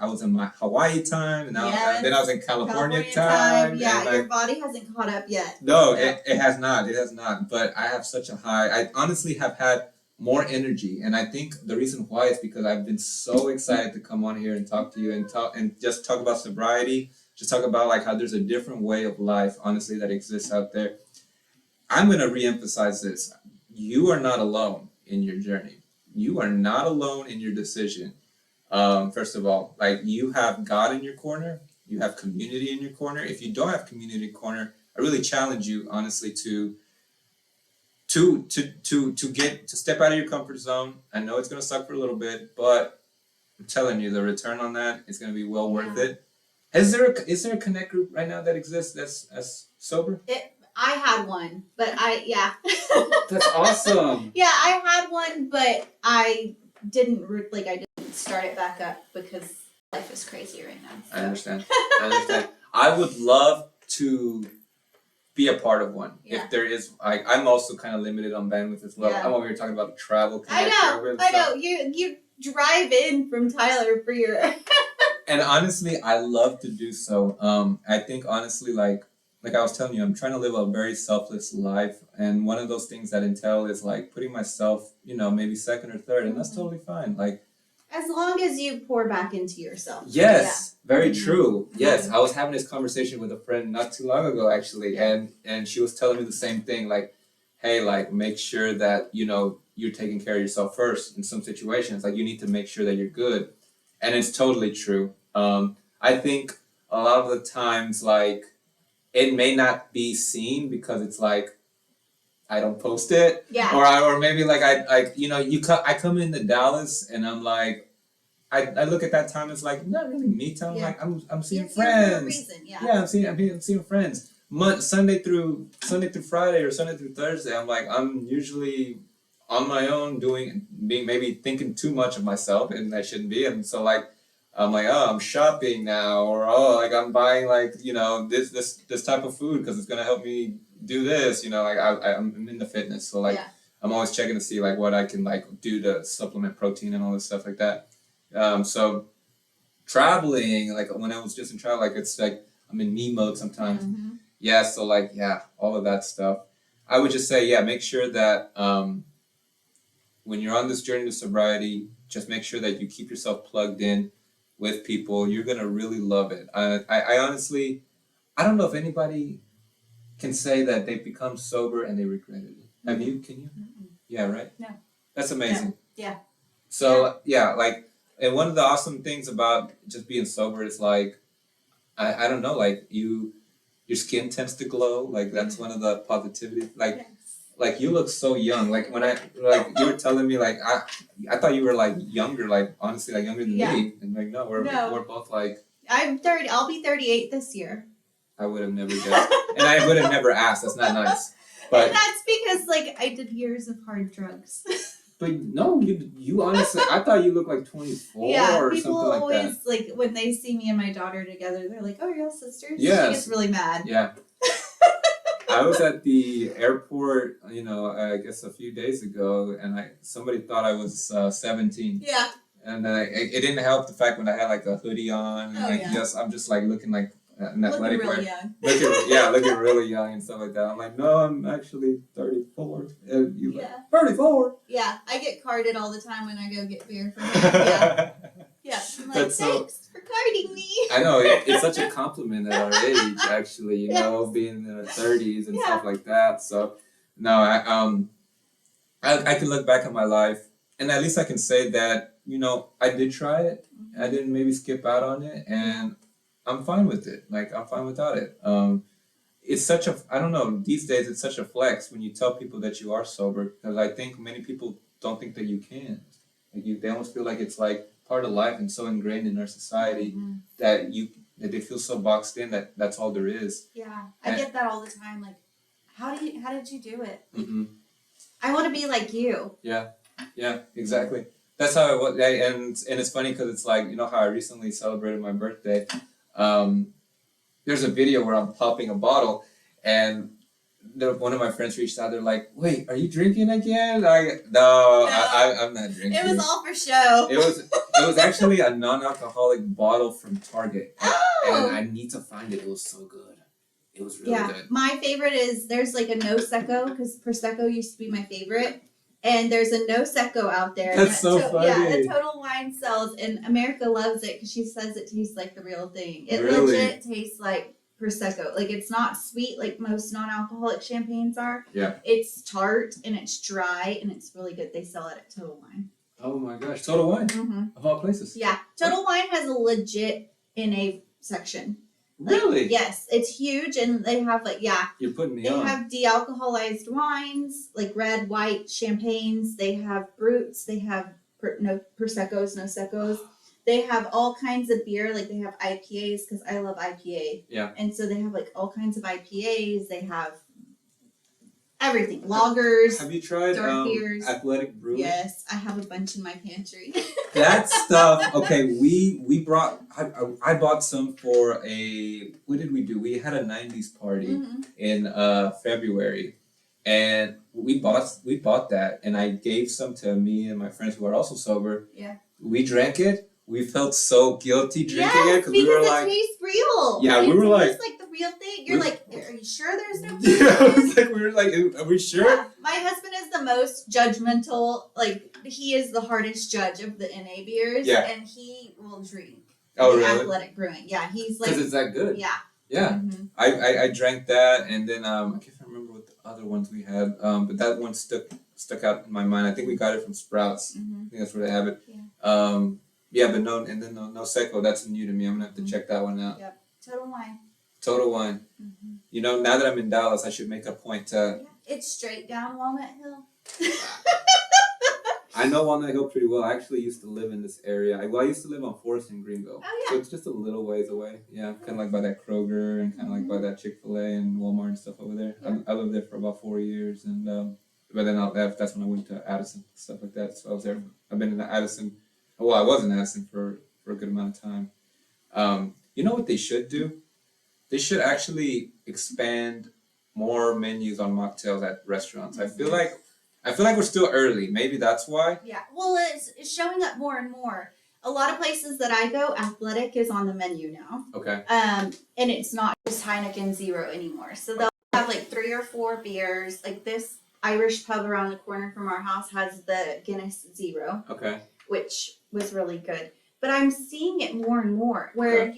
was in my Hawaii time, and then I was in California time.
Yeah, your body hasn't caught up yet.
No, it has not. It has not. But I have such a high. I honestly have had more energy, and I think the reason why is because I've been so excited to come on here and talk to you and just talk about sobriety. Just talk about like how there's a different way of life, honestly, that exists out there. I'm gonna reemphasize this. You are not alone in your journey. You are not alone in your decision. First of all, like you have God in your corner, you have community in your corner. If you don't have community corner, I really challenge you honestly to step out of your comfort zone. I know it's gonna suck for a little bit, but I'm telling you, the return on that is gonna be well worth it. Is there a connect group right now that exists that's sober?
I had one, but
That's awesome.
Yeah, I had one, but I didn't start it back up because life is crazy right now. So.
I understand. I would love to be a part of one. Yeah. If there is, I'm also kind of limited on bandwidth as well. Yeah. I'm over here talking about travel.
I know. You drive in from Tyler for your.
And honestly, I love to do so. I think honestly, like I was telling you, I'm trying to live a very selfless life, and one of those things that entail is like putting myself, maybe second or third, and that's totally fine. Like,
As long as you pour back into yourself.
Yes, very true. Yes, I was having this conversation with a friend not too long ago, actually, and she was telling me the same thing, like, hey, like, make sure that, you know, you're taking care of yourself first in some situations. Like, you need to make sure that you're good. And it's totally true. I think a lot of the times, like, it may not be seen because it's like, I don't post it.
Yeah.
Or maybe, like, I you know, I come into Dallas and I'm like, I look at that time as like not really me time. Like I'm seeing friends.
For a reason,
I'm seeing friends. Sunday through Friday or Sunday through Thursday. I'm like I'm usually on my own being maybe thinking too much of myself and I shouldn't be. And so like I'm like I'm shopping now or like I'm buying like you know this type of food because it's gonna help me do this. You know like I'm into fitness so like I'm always checking to see like what I can like do to supplement protein and all this stuff like that. So traveling, like when I was just in travel, like it's like I'm in me mode sometimes.
Mm-hmm.
Yeah, so like all of that stuff. I would just say make sure that when you're on this journey to sobriety, just make sure that you keep yourself plugged in with people. You're gonna really love it. I honestly, I don't know if anybody can say that they've become sober and they regretted it. Have you? Can you?
Mm-hmm.
Yeah, right?
No.
That's amazing.
No. Yeah.
So like. And one of the awesome things about just being sober is like, I don't know, like your skin tends to glow. Like that's one of the positivity. Like, like you look so young. Like when you were telling me like I thought you were like younger. Like honestly, like younger than me. And like no, we're both like.
I'm 30. I'll be 38 this year.
I would have never guessed, and I would have never asked. That's not nice. But
and that's because like I did years of hard drugs.
But no, you honestly, I thought you looked like 24 or something like that. Yeah,
people always, like, when they see me and my daughter together, they're like, oh, you're all sisters?
Yes.
She gets really mad.
Yeah. I was at the airport, you know, I guess a few days ago, and somebody thought I was 17.
Yeah.
And it didn't help the fact when I had, like, a hoodie on, and I'm just, like, looking like an athletic
looking really young.
Looking really young and stuff like that. I'm like, no, I'm actually 34. And you like, 34?
Yeah, I get carded all the time when I go get beer from him. Yeah. I'm like, thanks for carding me.
I know, it's such a compliment at our age, actually, you know, being in our 30s and stuff like that. So, no, I can look back at my life, and at least I can say that, you know, I did try it. I didn't maybe skip out on it, and I'm fine with it. Like, I'm fine without it. It's such a, I don't know, these days it's such a flex when you tell people that you are sober, because I think many people don't think that you can. Like, they almost feel like it's like part of life and so ingrained in our society that they feel so boxed in that that's all there is.
Yeah, I get that all the time. Like, how did you do it?
Mm-hmm.
I want to be like you.
Yeah, exactly. That's how it was. And it's funny because it's like, you know how I recently celebrated my birthday. There's a video where I'm popping a bottle, and one of my friends reached out. They're like, "Wait, are you drinking again?" No, I'm not drinking.
It was all for show.
It was actually a non-alcoholic bottle from Target, and I need to find it. It was so good. It was really good.
My favorite is there's like a no secco because Prosecco used to be my favorite. And there's a no secco out there.
That's so funny.
Yeah, the Total Wine sells, and America loves it because she says it tastes like the real thing. It
really?
Legit tastes like Prosecco. Like, it's not sweet like most non-alcoholic champagnes are.
Yeah.
It's tart and it's dry and it's really good. They sell it at Total Wine.
Oh my gosh, Total Wine of all places.
Yeah, Total Wine has a legit NA section.
Really?
Yes, it's huge, and they have
You're putting me on.
They have de-alcoholized wines, like red, white, champagnes. They have brutes. They have no Proseccos, no Seccos. They have all kinds of beer. Like, they have IPAs because I love IPA.
Yeah.
And so they have like all kinds of IPAs. They have everything. Lagers.
Have you tried
dark beers.
Athletic Brewing?
Yes, I have a bunch in my pantry.
That stuff. Okay, we brought. I bought some for what did we do? We had a 90s party in February, and we bought that, and I gave some to me and my friends who are also sober.
Yeah.
We drank it. We felt so guilty drinking it
because
we were like,
it tastes real.
Yeah, we were like,
it's like the real thing. You're like, are you sure there's no?
Yeah, we were like, are we sure?
Yeah. My husband is the most judgmental. Like, he is the hardest judge of the NA beers.
Yeah.
And he will drink.
Oh,
the
really?
Athletic Brewing. Yeah, he's like.
Because it's that good.
Yeah.
Yeah.
Mm-hmm.
I drank that, and then I can't remember what the other ones we had. But that one stuck out in my mind. I think we got it from Sprouts.
Mm-hmm.
I think that's where they have it.
Yeah.
Yeah, but no Seco. That's new to me. I'm gonna have to check that one out.
Yep. Total Wine.
Total Wine.
Mm-hmm.
You know, now that I'm in Dallas, I should make a point to.
Yeah. It's straight down Walnut Hill.
I know Walnut Hill pretty well. I actually used to live in this area. I used to live on Forest in Greenville.
Oh, yeah.
So it's just a little ways away. Yeah, kind of like by that Kroger and kind of like by that Chick-fil-A and Walmart and stuff over there. Yeah. I lived there for about 4 years, and but then I left. That's when I went to Addison, stuff like that. So I was there. I've been in Addison. Well, I was in Addison for a good amount of time. You know what they should do? They should actually expand more menus on mocktails at restaurants. I feel like we're still early. Maybe that's why.
Yeah. Well, it's showing up more and more. A lot of places that I go, Athletic is on the menu now.
Okay.
And it's not just Heineken Zero anymore. So they'll have like 3 or 4 beers. Like this Irish pub around the corner from our house has the Guinness Zero.
Okay.
Which was really good. But I'm seeing it more and more where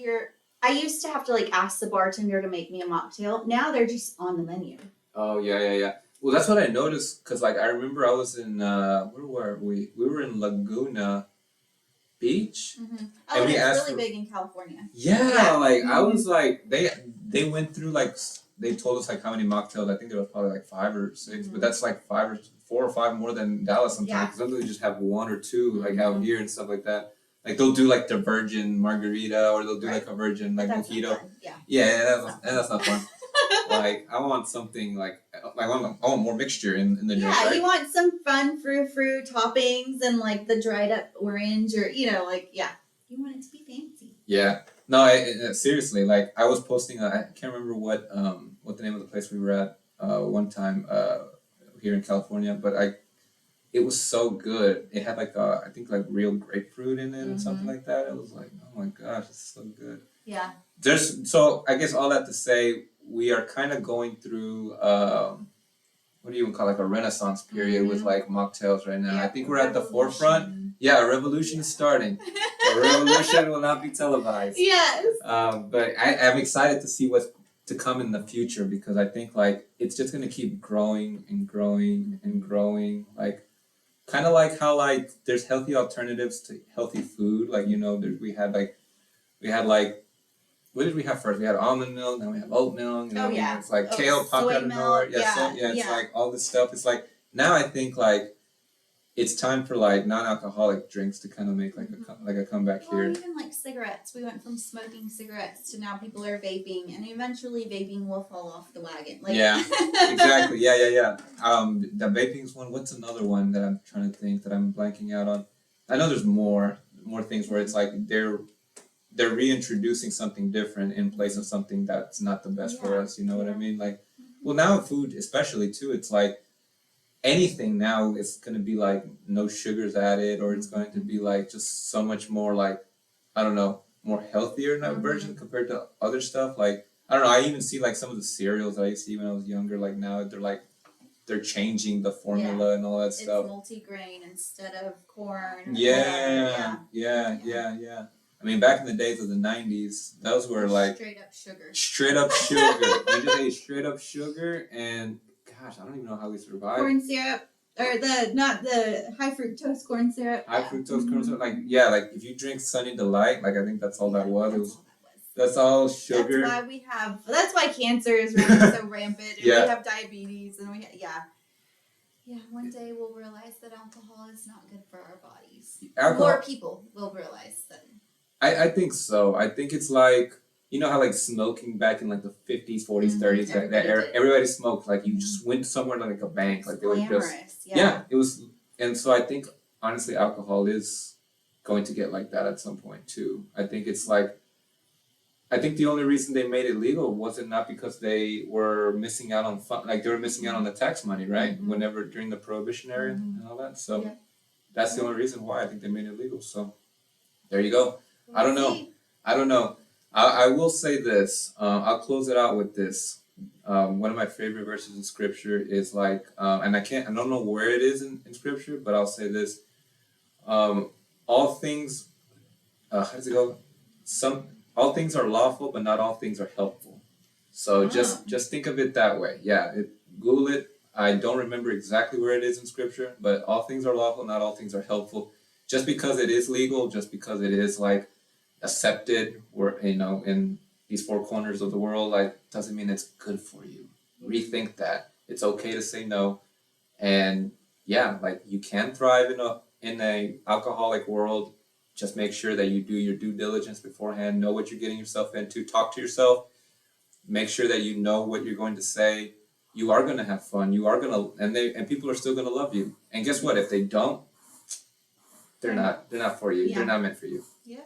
I used to have to like ask the bartender to make me a mocktail. Now they're just on the menu.
Oh, yeah. Well, that's what I noticed, because like I remember I was in where were we? We were in Laguna Beach.
Mm-hmm.
Oh, and
it's really big in California.
Yeah, like I was like they went through like they told us like how many mocktails. I think there was probably like 5 or 6, but that's like 4 or 5 more than Dallas sometimes. Because sometimes they just have 1 or 2 like out here and stuff like that. Like they'll do like the virgin margarita, or they'll do like a virgin like mojito. Yeah, that's not fun. Like I want something like I want more mixture in the drink.
Yeah,
right?
You want some fun fruit toppings and like the dried up orange, or you want it to be fancy.
Yeah. No, seriously. Like I was posting. I can't remember what the name of the place we were at one time here in California, but it was so good. It had like I think like real grapefruit in it and something like that. It was like, oh my gosh, it's so good.
Yeah.
So I guess all that to say, we are kind of going through what do you even call like a renaissance period with like mocktails right now. Yeah, I think we're at the forefront. Yeah, a revolution is starting. A revolution will not be televised.
Yes.
But I'm excited to see what's to come in the future, because I think like it's just gonna keep growing and growing and growing. Like kind of like how like there's healthy alternatives to healthy food. Like we had what did we have first? We had almond milk, then we have oat milk. It's like kale popped out of nowhere. It's like all this stuff. It's like now I think like it's time for like non-alcoholic drinks to kind of make like a comeback here.
Even like cigarettes. We went from smoking cigarettes to now people are vaping, and eventually vaping will fall off the wagon. Like
yeah, exactly. Yeah. The vaping's one. What's another one that I'm trying to think that I'm blanking out on? I know there's more things where it's like they're reintroducing something different in place of something that's not the best for us. You know what I mean? Like, well, now food especially too. It's like anything now is going to be like no sugars added, or it's going to be like just so much more like, I don't know, more healthier version compared to other stuff. Like, I don't know, I even see like some of the cereals that I used to eat when I was younger, like now they're changing the formula and all that stuff.
It's multi-grain instead of corn.
Yeah. I mean, back in the days of the 90s, those were like
straight up sugar.
You just ate straight up sugar, and gosh, I don't even know how we survived.
Corn syrup, or not the high fructose corn syrup.
High fructose corn syrup, like if you drink Sunny Delight, like I think that's all that was. That's all sugar.
That's why cancer is running so rampant, and we have diabetes, and one day we'll realize that alcohol is not good for our bodies. More people will realize that.
I think so. I think it's like, you know how like smoking back in like the 50s, 40s, 30s, that era, everybody smoked. Like you just went somewhere to like a bank, like they would just it was. And so I think honestly, alcohol is going to get like that at some point too. I think it's like, I think the only reason they made it legal wasn't not because they were missing out on fun, like they were missing out on the tax money, right? Whenever during the Prohibition era and all that. So that's the only reason why I think they made it legal. So there you go. I don't know. I will say this. I'll close it out with this. one of my favorite verses in scripture is like, and I don't know where it is in scripture, but I'll say this. All things, how does it go? All things are lawful, but not all things are helpful. So just think of it that way. Yeah, Google it. I don't remember exactly where it is in scripture, but all things are lawful, not all things are helpful. Just because it is legal, just because it is like accepted, or in these four corners of the world, like doesn't mean it's good for you. Rethink that. It's okay to say no, and yeah, like you can thrive in a alcoholic world. Just make sure that you do your due diligence beforehand. Know what you're getting yourself into. Talk to yourself. Make sure that you know what you're going to say. You are going to have fun. You are going to, and people are still going to love you. And guess what? If they don't, they're not for you. Yeah. They're not meant for you. Yeah.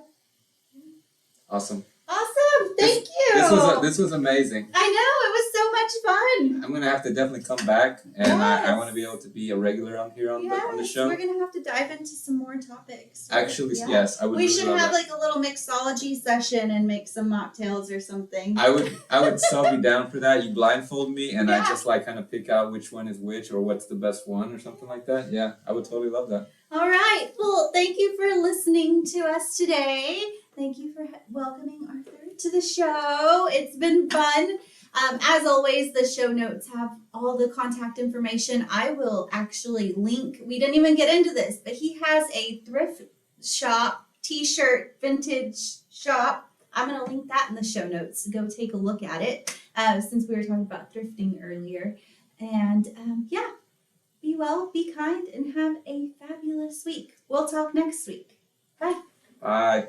Awesome.
Awesome. Thank you.
This was amazing.
I know. It was so much fun.
I'm going to have to definitely come back, and yes. I want to be able to be a regular on here on the show.
We're going to have to dive into some more topics.
Right? Actually, yes. I would.
We should have like a little mixology session and make some mocktails or something.
I would so be down for that. You blindfold me, and I just like kind of pick out which one is which or what's the best one or something like that. Yeah, I would totally love that.
All right. Well, thank you for listening to us today. Thank you for welcoming Arthur to the show. It's been fun. As always, the show notes have all the contact information. I will actually link. We didn't even get into this, but he has a thrift shop, t-shirt, vintage shop. I'm going to link that in the show notes. Go take a look at it since we were talking about thrifting earlier. And be well, be kind, and have a fabulous week. We'll talk next week. Bye.
Bye.